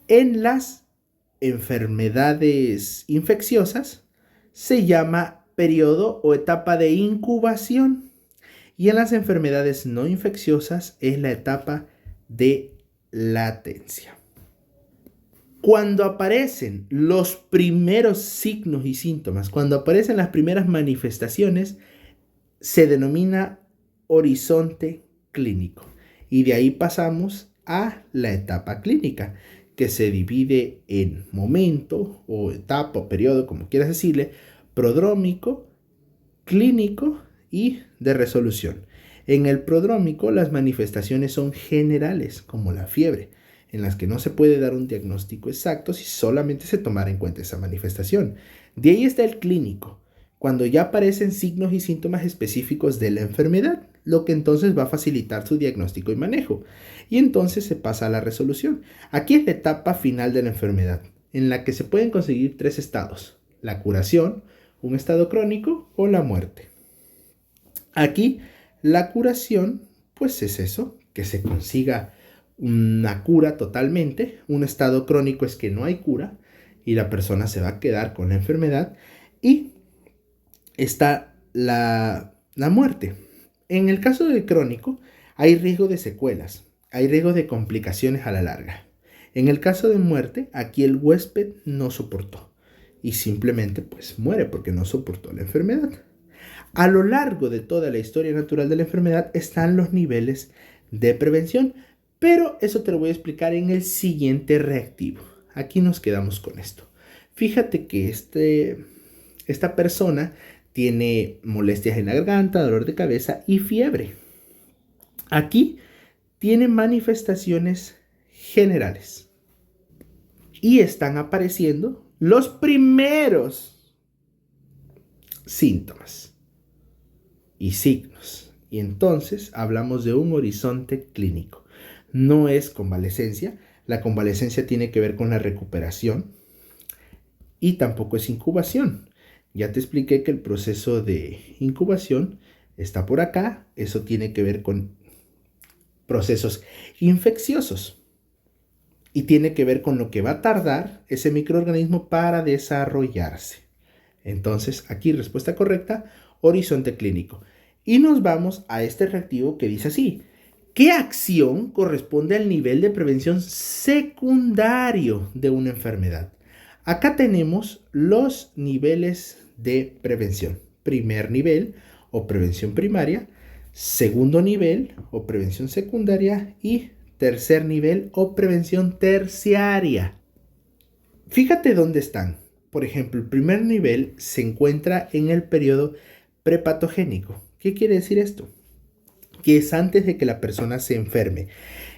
En las enfermedades infecciosas se llama periodo o etapa de incubación. Y en las enfermedades no infecciosas es la etapa de latencia. Cuando aparecen los primeros signos y síntomas, cuando aparecen las primeras manifestaciones, se denomina horizonte clínico. Y de ahí pasamos a la etapa clínica, que se divide en momento o etapa o periodo, como quieras decirle, prodrómico, clínico y de resolución. En el prodrómico las manifestaciones son generales, como la fiebre, en las que no se puede dar un diagnóstico exacto si solamente se tomara en cuenta esa manifestación. De ahí está el clínico, cuando ya aparecen signos y síntomas específicos de la enfermedad, lo que entonces va a facilitar su diagnóstico y manejo. Y entonces se pasa a la resolución. Aquí es la etapa final de la enfermedad, en la que se pueden conseguir 3 estados: la curación, un estado crónico o la muerte. Aquí la curación, pues es eso, que se consiga una cura totalmente. Un estado crónico es que no hay cura y la persona se va a quedar con la enfermedad. Y está la muerte. En el caso del crónico hay riesgo de secuelas, hay riesgo de complicaciones a la larga. En el caso de muerte, aquí el huésped no soportó y simplemente pues muere porque no soportó la enfermedad. A lo largo de toda la historia natural de la enfermedad están los niveles de prevención, pero eso te lo voy a explicar en el siguiente reactivo. Aquí nos quedamos con esto. Fíjate que esta persona tiene molestias en la garganta, dolor de cabeza y fiebre. Aquí tiene manifestaciones generales y están apareciendo los primeros síntomas y signos. Y entonces hablamos de un horizonte clínico. No es convalecencia. La convalecencia tiene que ver con la recuperación y tampoco es incubación. Ya te expliqué que el proceso de incubación está por acá. Eso tiene que ver con procesos infecciosos y tiene que ver con lo que va a tardar ese microorganismo para desarrollarse. Entonces, aquí respuesta correcta, horizonte clínico. Y nos vamos a este reactivo que dice así: ¿qué acción corresponde al nivel de prevención secundario de una enfermedad? Acá tenemos los niveles de prevención. Primer nivel o prevención primaria, segundo nivel o prevención secundaria y tercer nivel o prevención terciaria. Fíjate dónde están. Por ejemplo, el primer nivel se encuentra en el periodo prepatogénico. ¿Qué quiere decir esto? Que es antes de que la persona se enferme.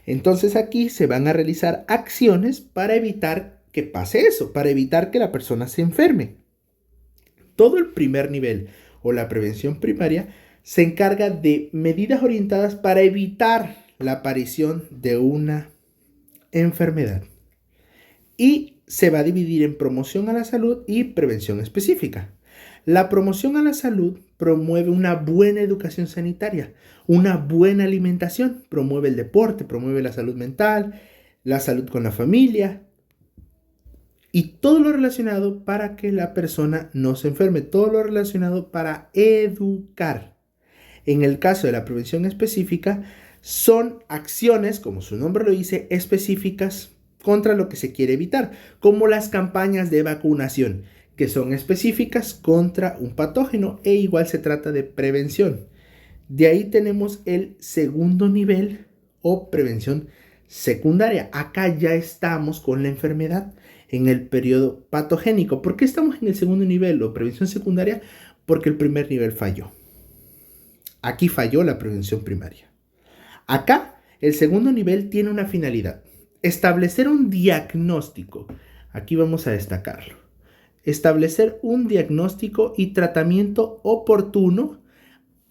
Entonces aquí se van a realizar acciones para evitar que pase eso, para evitar que la persona se enferme. Todo el primer nivel o la prevención primaria se encarga de medidas orientadas para evitar la aparición de una enfermedad. Y se va a dividir en promoción a la salud y prevención específica. La promoción a la salud promueve una buena educación sanitaria, una buena alimentación, promueve el deporte, promueve la salud mental, la salud con la familia y todo lo relacionado para que la persona no se enferme, todo lo relacionado para educar. En el caso de la prevención específica, son acciones, como su nombre lo dice, específicas contra lo que se quiere evitar, como las campañas de vacunación, que son específicas contra un patógeno e igual se trata de prevención. De ahí tenemos el segundo nivel o prevención secundaria. Acá ya estamos con la enfermedad en el periodo patogénico. ¿Por qué estamos en el segundo nivel o prevención secundaria? Porque el primer nivel falló. Aquí falló la prevención primaria. Acá, el segundo nivel tiene una finalidad: establecer un diagnóstico. Aquí vamos a destacarlo. Establecer un diagnóstico y tratamiento oportuno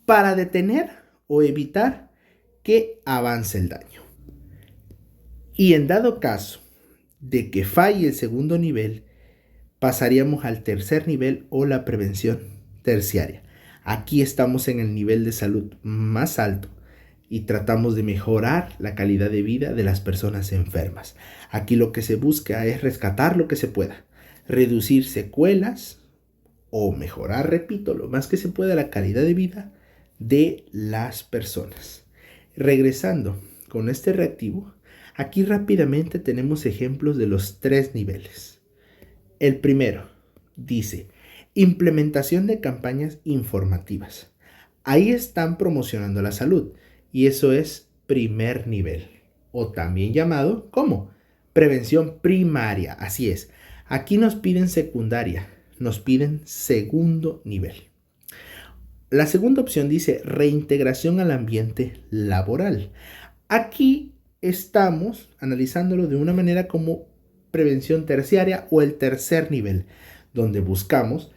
para detener o evitar que avance el daño. Y en dado caso de que falle el segundo nivel, pasaríamos al tercer nivel o la prevención terciaria. Aquí estamos en el nivel de salud más alto y tratamos de mejorar la calidad de vida de las personas enfermas. Aquí lo que se busca es rescatar lo que se pueda, reducir secuelas o mejorar, repito, lo más que se pueda la calidad de vida de las personas. Regresando con este reactivo, aquí rápidamente tenemos ejemplos de los 3 niveles. El primero dice, implementación de campañas informativas. Ahí están promocionando la salud y eso es primer nivel, o también llamado como prevención primaria. Así es, aquí nos piden secundaria, nos piden segundo nivel. La segunda opción dice reintegración al ambiente laboral. Aquí estamos analizándolo de una manera como prevención terciaria o el tercer nivel, donde buscamos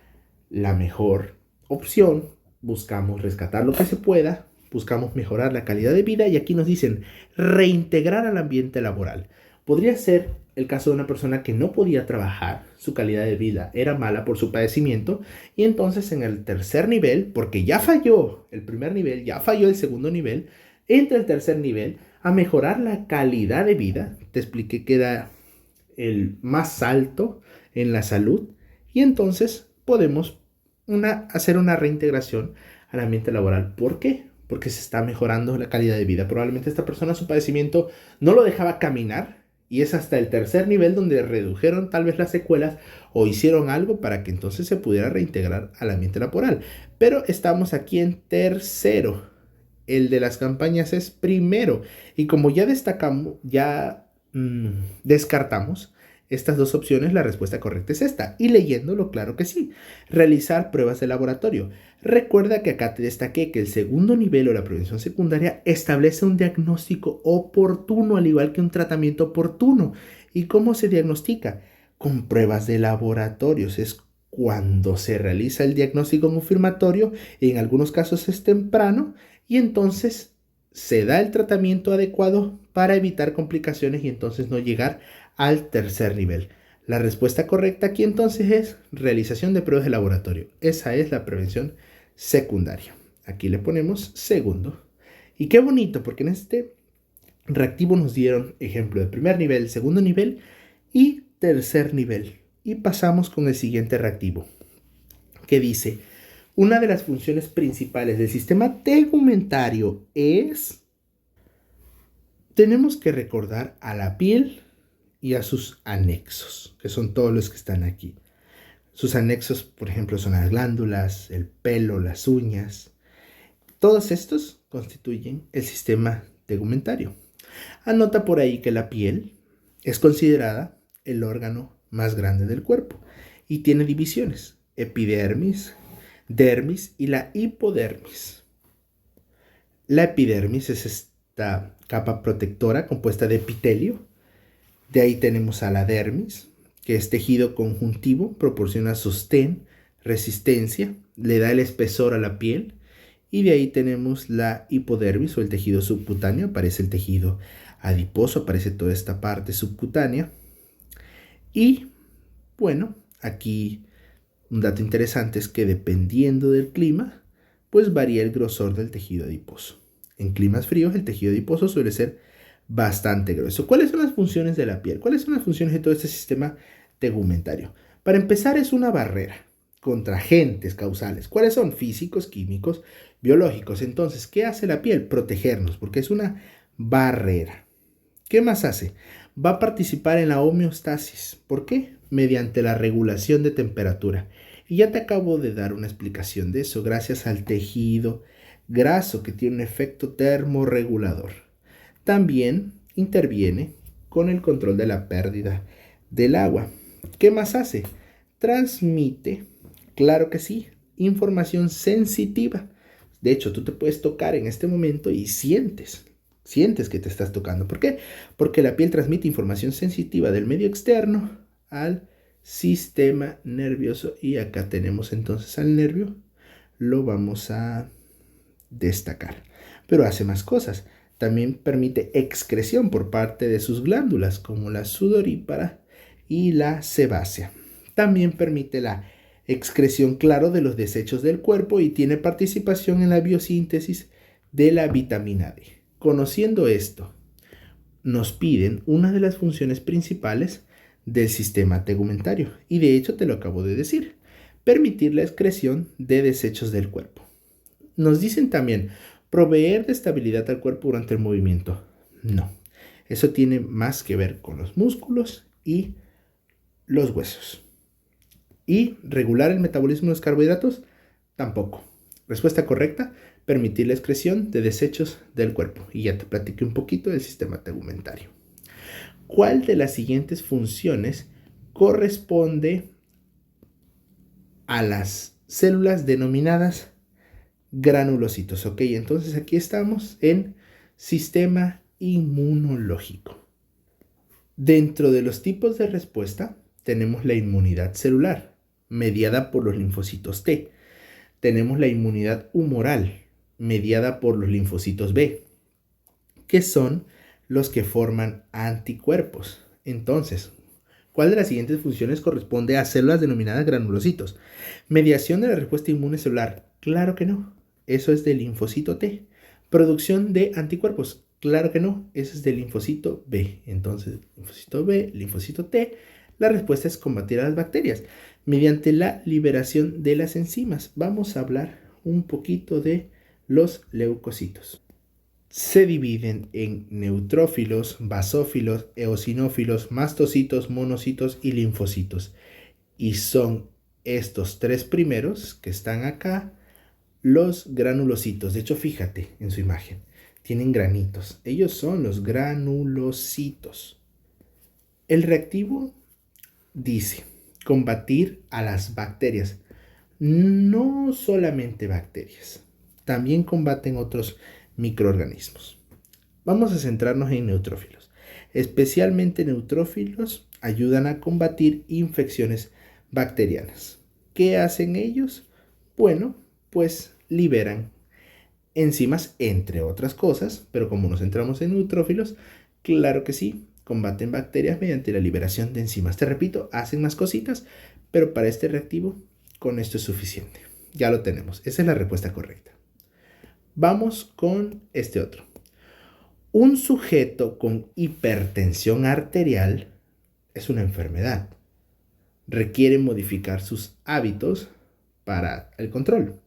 la mejor opción, buscamos rescatar lo que se pueda, buscamos mejorar la calidad de vida y aquí nos dicen reintegrar al ambiente laboral. Podría ser el caso de una persona que no podía trabajar, su calidad de vida era mala por su padecimiento y entonces en el tercer nivel, porque ya falló el primer nivel, ya falló el segundo nivel, entra el tercer nivel a mejorar la calidad de vida. Te expliqué que era el más alto en la salud y entonces podemos hacer una reintegración al ambiente laboral. ¿Por qué? Porque se está mejorando la calidad de vida. Probablemente esta persona, su padecimiento no lo dejaba caminar y es hasta el tercer nivel donde redujeron tal vez las secuelas o hicieron algo para que entonces se pudiera reintegrar al ambiente laboral. Pero estamos aquí en tercero. El de las campañas es primero. Y como ya destacamos, ya descartamos estas dos opciones, la respuesta correcta es esta. Y leyéndolo, claro que sí. Realizar pruebas de laboratorio. Recuerda que acá te destaqué que el segundo nivel o la prevención secundaria establece un diagnóstico oportuno, al igual que un tratamiento oportuno. ¿Y cómo se diagnostica? Con pruebas de laboratorios. Es cuando se realiza el diagnóstico confirmatorio, en algunos casos es temprano, y entonces se da el tratamiento adecuado para evitar complicaciones y entonces no llegar al tercer nivel. La respuesta correcta aquí entonces es realización de pruebas de laboratorio. Esa es la prevención secundaria. Aquí le ponemos segundo. Y qué bonito, porque en este reactivo nos dieron ejemplo de primer nivel, segundo nivel y tercer nivel. Y pasamos con el siguiente reactivo, que dice, una de las funciones principales del sistema tegumentario es, tenemos que recordar a la piel y a sus anexos, que son todos los que están aquí. Sus anexos, por ejemplo, son las glándulas, el pelo, las uñas. Todos estos constituyen el sistema tegumentario. Anota por ahí que la piel es considerada el órgano más grande del cuerpo y tiene divisiones: epidermis, dermis y la hipodermis. La epidermis es esta capa protectora compuesta de epitelio. De ahí tenemos a la dermis, que es tejido conjuntivo, proporciona sostén, resistencia, le da el espesor a la piel. Y de ahí tenemos la hipodermis o el tejido subcutáneo, aparece el tejido adiposo, aparece toda esta parte subcutánea. Y bueno, aquí un dato interesante es que dependiendo del clima, pues varía el grosor del tejido adiposo. En climas fríos el tejido adiposo suele ser bastante grueso. ¿Cuáles son las funciones de la piel? ¿Cuáles son las funciones de todo este sistema tegumentario? Para empezar, es una barrera contra agentes causales. ¿Cuáles son? Físicos, químicos, biológicos. Entonces, ¿qué hace la piel? Protegernos, porque es una barrera. ¿Qué más hace? Va a participar en la homeostasis. ¿Por qué? Mediante la regulación de temperatura. Y ya te acabo de dar una explicación de eso, gracias al tejido graso que tiene un efecto termorregulador. También interviene con el control de la pérdida del agua. ¿Qué más hace? Transmite, claro que sí, información sensitiva. De hecho, tú te puedes tocar en este momento y sientes que te estás tocando. ¿Por qué? Porque la piel transmite información sensitiva del medio externo al sistema nervioso. Y acá tenemos entonces al nervio. Lo vamos a destacar. Pero hace más cosas. También permite excreción por parte de sus glándulas, como la sudorípara y la sebácea. También permite la excreción, claro, de los desechos del cuerpo y tiene participación en la biosíntesis de la vitamina D. Conociendo esto, nos piden una de las funciones principales del sistema tegumentario, y de hecho te lo acabo de decir, permitir la excreción de desechos del cuerpo. Nos dicen también proveer de estabilidad al cuerpo durante el movimiento. No, eso tiene más que ver con los músculos y los huesos. ¿Y regular el metabolismo de los carbohidratos? Tampoco. Respuesta correcta, permitir la excreción de desechos del cuerpo. Y ya te platiqué un poquito del sistema tegumentario. ¿Cuál de las siguientes funciones corresponde a las células denominadas granulocitos? Ok, entonces aquí estamos en sistema inmunológico. Dentro de los tipos de respuesta tenemos la inmunidad celular, mediada por los linfocitos T. Tenemos la inmunidad humoral, mediada por los linfocitos B, que son los que forman anticuerpos. Entonces, ¿cuál de las siguientes funciones corresponde a células denominadas granulocitos? ¿Mediación de la respuesta inmune celular? Claro que no. Eso es del linfocito T. ¿Producción de anticuerpos? Claro que no. Eso es del linfocito B. Entonces, linfocito B, linfocito T. La respuesta es combatir a las bacterias mediante la liberación de las enzimas. Vamos a hablar un poquito de los leucocitos. Se dividen en neutrófilos, basófilos, eosinófilos, mastocitos, monocitos y linfocitos. Y son estos tres primeros que están acá los granulocitos. De hecho, fíjate en su imagen. Tienen granitos. Ellos son los granulocitos. El reactivo dice combatir a las bacterias. No solamente bacterias. También combaten otros microorganismos. Vamos a centrarnos en neutrófilos. Especialmente neutrófilos ayudan a combatir infecciones bacterianas. ¿Qué hacen ellos? Bueno, pues liberan enzimas, entre otras cosas, pero como nos centramos en neutrófilos, claro que sí, combaten bacterias mediante la liberación de enzimas. Te repito, hacen más cositas, pero para este reactivo, con esto es suficiente. Ya lo tenemos. Esa es la respuesta correcta. Vamos con este otro. Un sujeto con hipertensión arterial es una enfermedad. Requiere modificar sus hábitos para el control.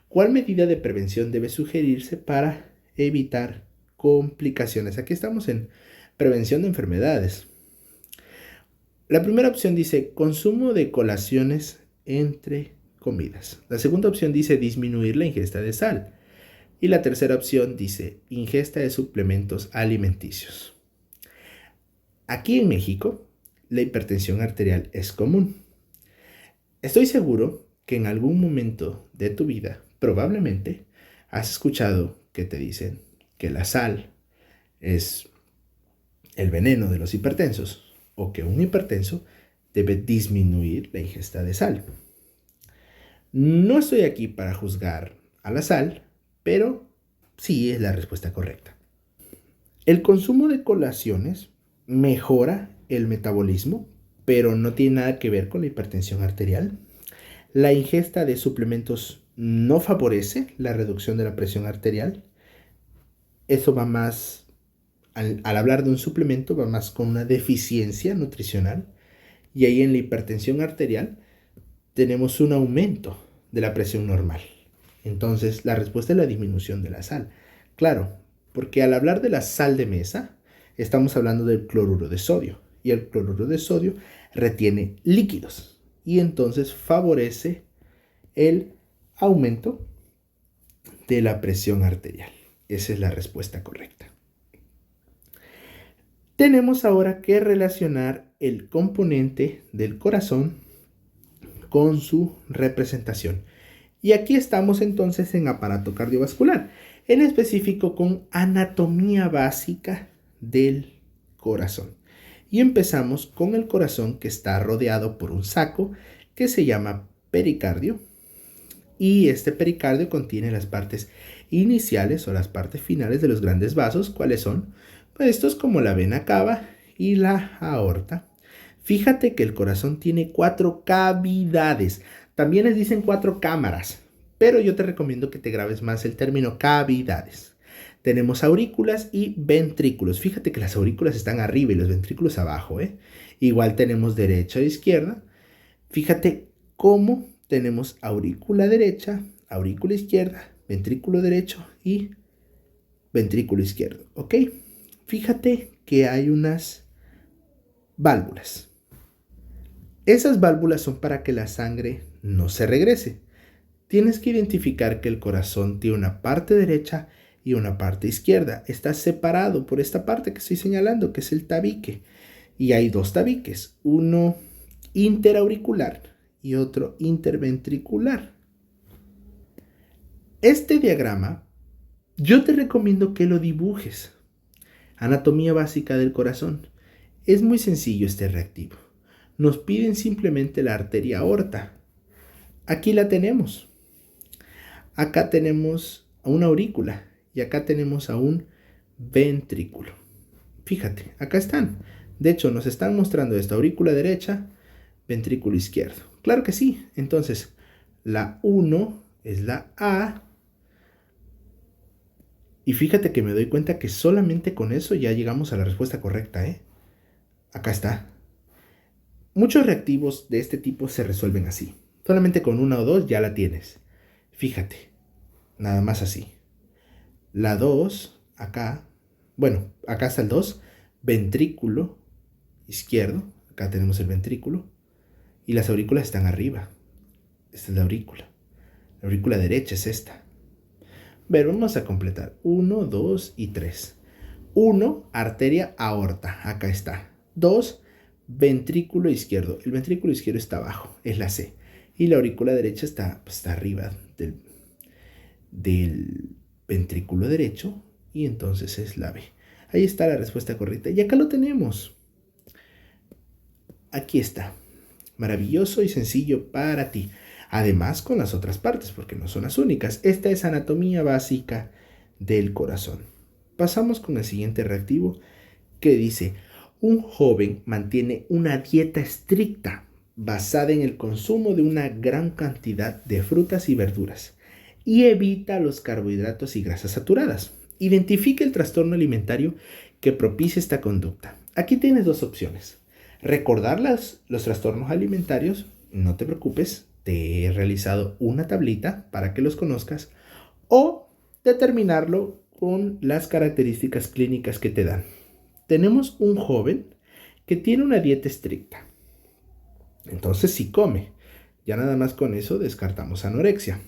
¿Cuál medida de prevención debe sugerirse para evitar complicaciones? Aquí estamos en prevención de enfermedades. La primera opción dice consumo de colaciones entre comidas. La segunda opción dice disminuir la ingesta de sal. Y la tercera opción dice ingesta de suplementos alimenticios. Aquí en México, la hipertensión arterial es común. Estoy seguro que en algún momento de tu vida, probablemente, has escuchado que te dicen que la sal es el veneno de los hipertensos o que un hipertenso debe disminuir la ingesta de sal. No estoy aquí para juzgar a la sal, pero sí es la respuesta correcta. El consumo de colaciones mejora el metabolismo, pero no tiene nada que ver con la hipertensión arterial. La ingesta de suplementos no favorece la reducción de la presión arterial. Eso va más, al hablar de un suplemento, va más con una deficiencia nutricional. Y ahí en la hipertensión arterial tenemos un aumento de la presión normal. Entonces, la respuesta es la disminución de la sal. Claro, porque al hablar de la sal de mesa, estamos hablando del cloruro de sodio. Y el cloruro de sodio retiene líquidos. Y entonces favorece el aumento de la presión arterial. Esa es la respuesta correcta. Tenemos ahora que relacionar el componente del corazón con su representación. Y aquí estamos entonces en aparato cardiovascular, en específico con anatomía básica del corazón. Y empezamos con el corazón, que está rodeado por un saco que se llama pericardio. Y este pericardio contiene las partes iniciales o las partes finales de los grandes vasos. ¿Cuáles son? Pues estos como la vena cava y la aorta. Fíjate que el corazón tiene 4 cavidades. También les dicen 4 cámaras, pero yo te recomiendo que te grabes más el término cavidades. Tenemos aurículas y ventrículos. Fíjate que las aurículas están arriba y los ventrículos abajo, ¿eh? Igual tenemos derecha e izquierda. Fíjate cómo tenemos aurícula derecha, aurícula izquierda, ventrículo derecho y ventrículo izquierdo, ¿ok? Fíjate que hay unas válvulas. Esas válvulas son para que la sangre no se regrese. Tienes que identificar que el corazón tiene una parte derecha y una parte izquierda. Está separado por esta parte que estoy señalando, que es el tabique. Y hay 2 tabiques, uno interauricular y otro interventricular. Este diagrama yo te recomiendo que lo dibujes. Anatomía básica del corazón. Es muy sencillo este reactivo. Nos piden simplemente la arteria aorta. Aquí la tenemos. Acá tenemos a una aurícula y acá tenemos a un ventrículo. Fíjate, acá están. De hecho, nos están mostrando esta aurícula derecha, ventrículo izquierdo. Claro que sí. Entonces, la 1 es la A. Y fíjate que me doy cuenta que solamente con eso ya llegamos a la respuesta correcta, ¿eh? Acá está. Muchos reactivos de este tipo se resuelven así. Solamente con 1 o 2 ya la tienes. Fíjate, nada más así. La 2, acá, bueno, acá está el 2, ventrículo izquierdo. Acá tenemos el ventrículo. Y las aurículas están arriba. Esta es la aurícula. La aurícula derecha es esta. Ver, vamos a completar. 1, 2 y 3. 1, arteria aorta. Acá está. 2, ventrículo izquierdo. El ventrículo izquierdo está abajo. Es la C. Y la aurícula derecha está arriba del ventrículo derecho. Y entonces es la B. Ahí está la respuesta correcta. Y acá lo tenemos. Aquí está. Maravilloso y sencillo para ti. Además con las otras partes, porque no son las únicas. Esta es anatomía básica del corazón. Pasamos con el siguiente reactivo que dice: un joven mantiene una dieta estricta basada en el consumo de una gran cantidad de frutas y verduras y evita los carbohidratos y grasas saturadas. Identifica el trastorno alimentario que propicia esta conducta. Aquí tienes 2 opciones. Recordar los trastornos alimentarios, no te preocupes, te he realizado una tablita para que los conozcas, o determinarlo con las características clínicas que te dan. Tenemos un joven que tiene una dieta estricta. Entonces sí come. Ya nada más con eso descartamos anorexia.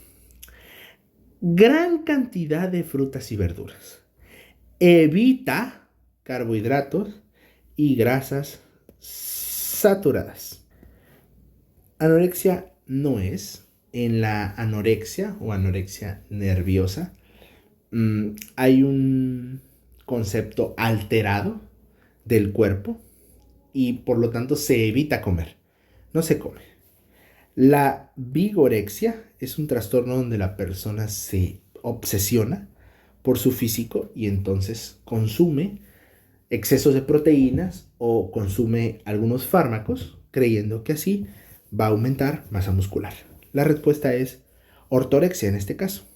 Gran cantidad de frutas y verduras. Evita carbohidratos y grasas saturadas. Anorexia no es. En la anorexia o anorexia nerviosa hay un concepto alterado del cuerpo y por lo tanto se evita comer, no se come. La vigorexia es un trastorno donde la persona se obsesiona por su físico y entonces consume excesos de proteínas o consume algunos fármacos creyendo que así va a aumentar masa muscular. La respuesta es ortorexia en este caso.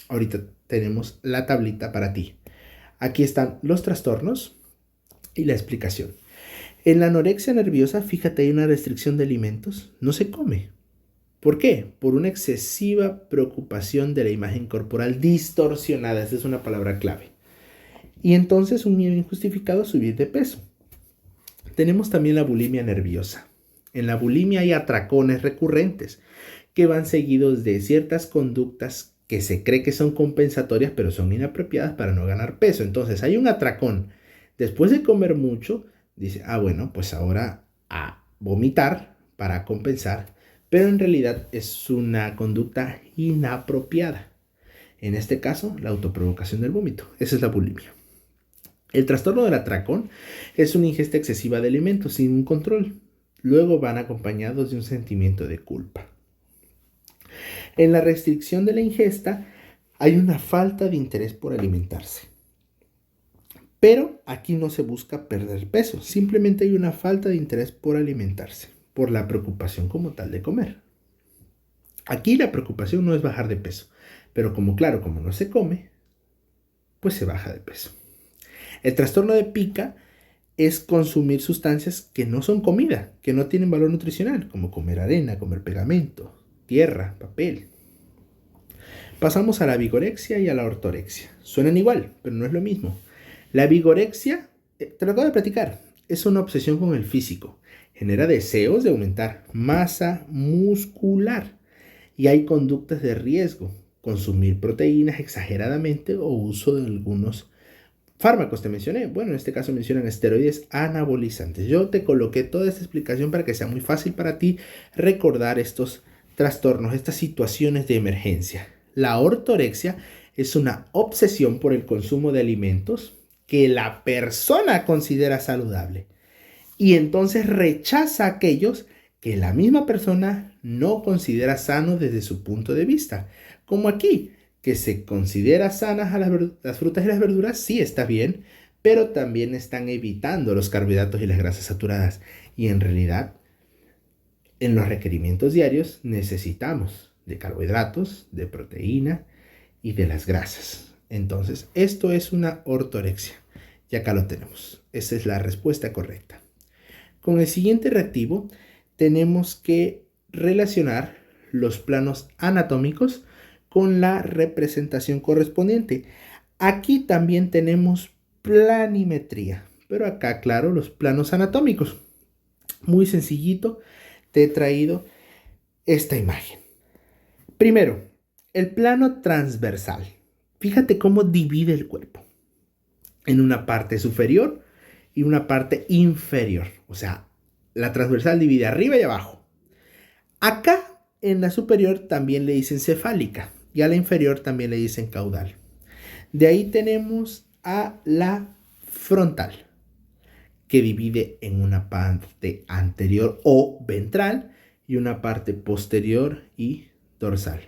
Ahorita tenemos la tablita para ti. Aquí están los trastornos y la explicación. En la anorexia nerviosa, fíjate, hay una restricción de alimentos. No se come. ¿Por qué? Por una excesiva preocupación de la imagen corporal distorsionada. Esa es una palabra clave. Y entonces un miedo injustificado a subir de peso. Tenemos también la bulimia nerviosa. En la bulimia hay atracones recurrentes que van seguidos de ciertas conductas que se cree que son compensatorias, pero son inapropiadas para no ganar peso. Entonces hay un atracón. Después de comer mucho, dice, bueno, pues ahora a vomitar para compensar, pero en realidad es una conducta inapropiada. En este caso, la autoprovocación del vómito. Esa es la bulimia. El trastorno del atracón es una ingesta excesiva de alimentos sin un control. Luego van acompañados de un sentimiento de culpa. En la restricción de la ingesta hay una falta de interés por alimentarse. Pero aquí no se busca perder peso, simplemente hay una falta de interés por alimentarse, por la preocupación como tal de comer. Aquí la preocupación no es bajar de peso, pero como no se come, pues se baja de peso. El trastorno de pica es consumir sustancias que no son comida, que no tienen valor nutricional, como comer arena, comer pegamento, tierra, papel. Pasamos a la vigorexia y a la ortorexia. Suenan igual, pero no es lo mismo. La vigorexia, te lo acabo de platicar, es una obsesión con el físico. Genera deseos de aumentar masa muscular y hay conductas de riesgo, consumir proteínas exageradamente o uso de algunos fármacos. Te mencioné, bueno, en este caso mencionan esteroides anabolizantes. Yo te coloqué toda esta explicación para que sea muy fácil para ti recordar estos trastornos, estas situaciones de emergencia. La ortorexia es una obsesión por el consumo de alimentos que la persona considera saludable y entonces rechaza aquellos que la misma persona no considera sanos desde su punto de vista. Como aquí, que se considera sanas a las frutas y las verduras, sí está bien, pero también están evitando los carbohidratos y las grasas saturadas. Y en realidad, en los requerimientos diarios necesitamos de carbohidratos, de proteína y de las grasas. Entonces, esto es una ortorexia. Y acá lo tenemos. Esa es la respuesta correcta. Con el siguiente reactivo tenemos que relacionar los planos anatómicos con la representación correspondiente. Aquí también tenemos planimetría, pero acá, claro, los planos anatómicos. Muy sencillito, te he traído esta imagen. Primero, el plano transversal. Fíjate cómo divide el cuerpo en una parte superior y una parte inferior. O sea, la transversal divide arriba y abajo. Acá en la superior también le dicen cefálica y a la inferior también le dicen caudal. De ahí tenemos a la frontal, que divide en una parte anterior o ventral y una parte posterior y dorsal.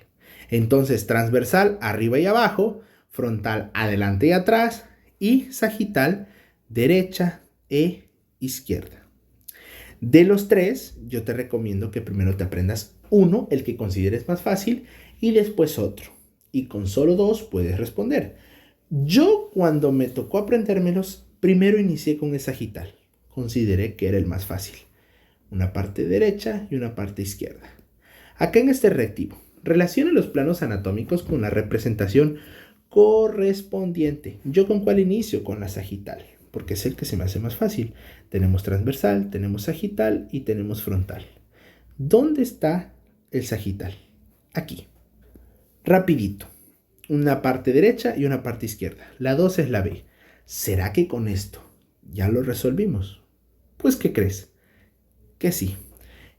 Entonces, transversal arriba y abajo, frontal adelante y atrás y sagital derecha e izquierda. De los tres, yo te recomiendo que primero te aprendas uno, el que consideres más fácil, y después otro. Y con solo dos puedes responder. Yo, cuando me tocó aprendérmelos, primero inicié con el sagital. Consideré que era el más fácil. Una parte derecha y una parte izquierda. Acá en este reactivo, relaciona los planos anatómicos con la representación correspondiente. ¿Yo con cuál inicio? Con la sagital, porque es el que se me hace más fácil. Tenemos transversal, tenemos sagital y tenemos frontal. ¿Dónde está el sagital? Aquí. Rapidito. Una parte derecha y una parte izquierda. La 2 es la B. ¿Será que con esto ya lo resolvimos? Pues, ¿qué crees? Que sí.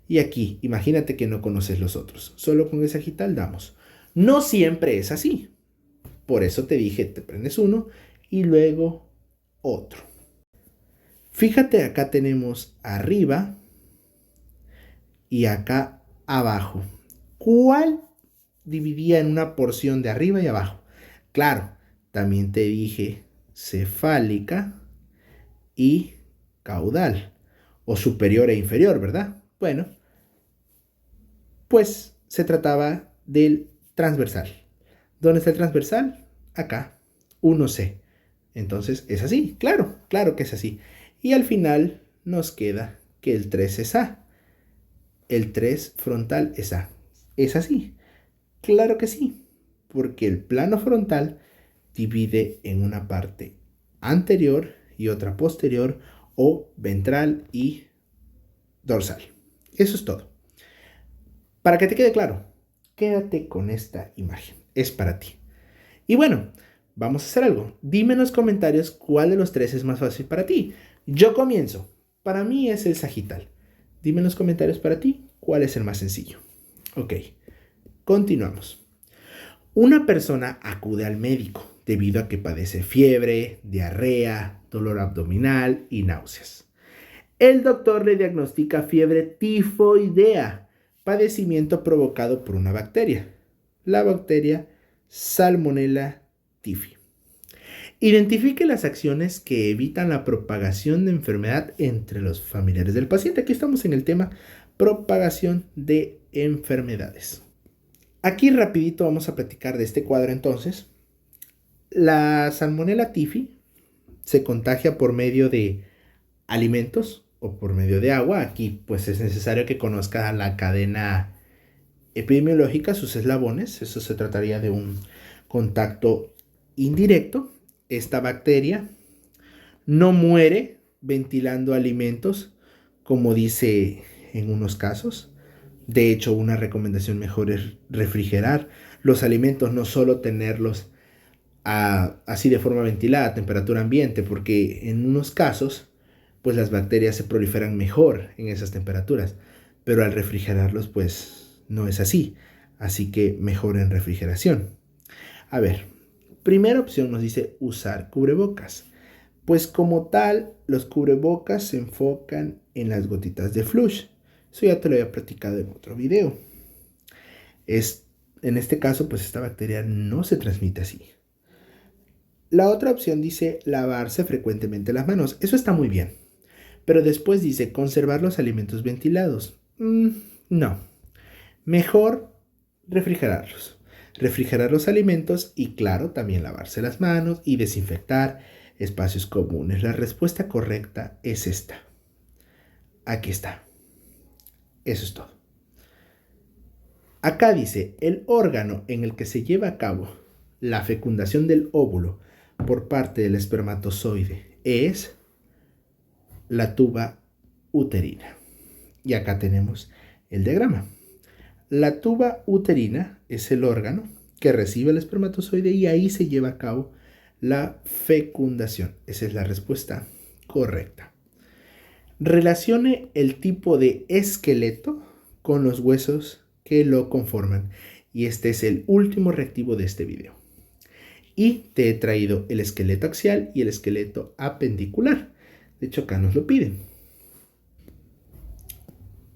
Y aquí, imagínate que no conoces los otros. Solo con el sagital damos. No siempre es así. Por eso te dije, te prendes uno y luego otro. Fíjate, acá tenemos arriba y acá abajo. ¿Cuál dividía en una porción de arriba y abajo? Claro, también te dije cefálica y caudal, o superior e inferior, ¿verdad? Bueno, pues se trataba del transversal. ¿Dónde está el transversal? Acá, 1C. Entonces es así, claro, claro que es así. Y al final nos queda que el 3 es A. El 3 frontal es A. ¿Es así? Claro que sí, porque el plano frontal divide en una parte anterior y otra posterior o ventral y dorsal. Eso es todo. Para que te quede claro, quédate con esta imagen. Es para ti. Y bueno, vamos a hacer algo. Dime en los comentarios cuál de los tres es más fácil para ti. Yo comienzo. Para mí es el sagital. Dime en los comentarios para ti cuál es el más sencillo. Ok, continuamos. Una persona acude al médico debido a que padece fiebre, diarrea, dolor abdominal y náuseas. El doctor le diagnostica fiebre tifoidea, padecimiento provocado por una bacteria, la bacteria Salmonella typhi. Identifique las acciones que evitan la propagación de enfermedad entre los familiares del paciente. Aquí estamos en el tema propagación de enfermedades. Aquí rapidito vamos a platicar de este cuadro entonces. La Salmonella typhi se contagia por medio de alimentos o por medio de agua. Aquí pues es necesario que conozca la cadena epidemiológica, sus eslabones. Eso se trataría de un contacto indirecto. Esta bacteria no muere ventilando alimentos, como dice en unos casos. De hecho, una recomendación mejor es refrigerar los alimentos, no solo tenerlos así de forma ventilada a temperatura ambiente, porque en unos casos pues las bacterias se proliferan mejor en esas temperaturas, pero al refrigerarlos pues no es así, así que mejor en refrigeración. A ver, primera opción nos dice usar cubrebocas. Pues como tal, los cubrebocas se enfocan en las gotitas de flush. Eso ya te lo había platicado en otro video. En este caso, pues esta bacteria no se transmite así. La otra opción dice lavarse frecuentemente las manos. Eso está muy bien. Pero después dice conservar los alimentos ventilados. No. Mejor refrigerarlos. Refrigerar los alimentos y claro, también lavarse las manos y desinfectar espacios comunes. La respuesta correcta es esta. Aquí está. Eso es todo. Acá dice, el órgano en el que se lleva a cabo la fecundación del óvulo por parte del espermatozoide es la tuba uterina. Y acá tenemos el diagrama. La tuba uterina es el órgano que recibe el espermatozoide y ahí se lleva a cabo la fecundación. Esa es la respuesta correcta. Relacione el tipo de esqueleto con los huesos que lo conforman. Y este es el último reactivo de este video. Y te he traído el esqueleto axial y el esqueleto apendicular. De hecho, acá nos lo piden.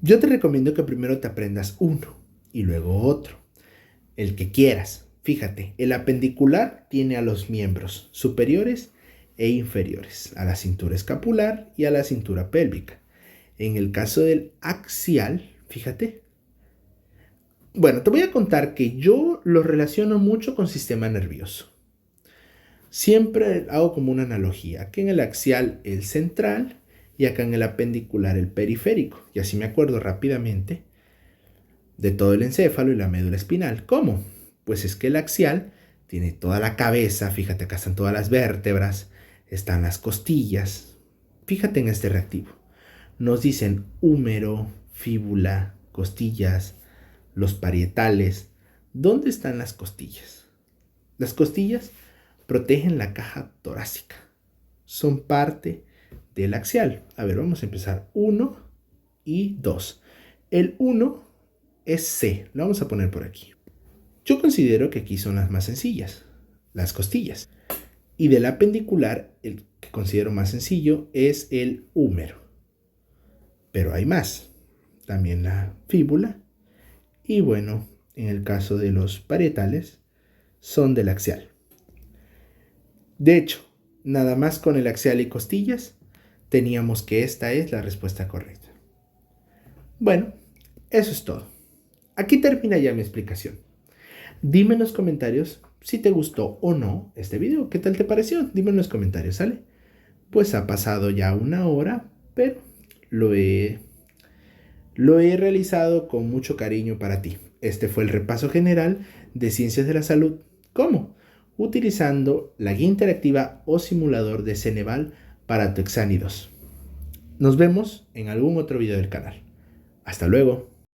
Yo te recomiendo que primero te aprendas uno y luego otro. El que quieras. Fíjate, el apendicular tiene a los miembros superiores e inferiores, a la cintura escapular y a la cintura pélvica. En el caso del axial, fíjate. Bueno, te voy a contar que yo lo relaciono mucho con sistema nervioso. Siempre hago como una analogía. Aquí en el axial el central y acá en el apendicular el periférico. Y así me acuerdo rápidamente de todo el encéfalo y la médula espinal. ¿Cómo? Pues es que el axial tiene toda la cabeza, fíjate, acá están todas las vértebras, están las costillas. Fíjate en este reactivo. Nos dicen húmero, fíbula, costillas, los parietales. ¿Dónde están las costillas? Las costillas protegen la caja torácica. Son parte del axial. A ver, vamos a empezar. 1 y 2. El 1 es C. Lo vamos a poner por aquí. Yo considero que aquí son las más sencillas, las costillas. Y del apendicular, el que considero más sencillo es el húmero. Pero hay más. También la fíbula. Y bueno, en el caso de los parietales, son del axial. De hecho, nada más con el axial y costillas, teníamos que esta es la respuesta correcta. Bueno, eso es todo. Aquí termina ya mi explicación. Dime en los comentarios si te gustó o no este video. ¿Qué tal te pareció? Dime en los comentarios, ¿sale? Pues ha pasado ya 1 hora, pero lo he realizado con mucho cariño para ti. Este fue el repaso general de Ciencias de la Salud. ¿Cómo? Utilizando la guía interactiva o simulador de Ceneval para tu Exánidos. Nos vemos en algún otro video del canal. Hasta luego.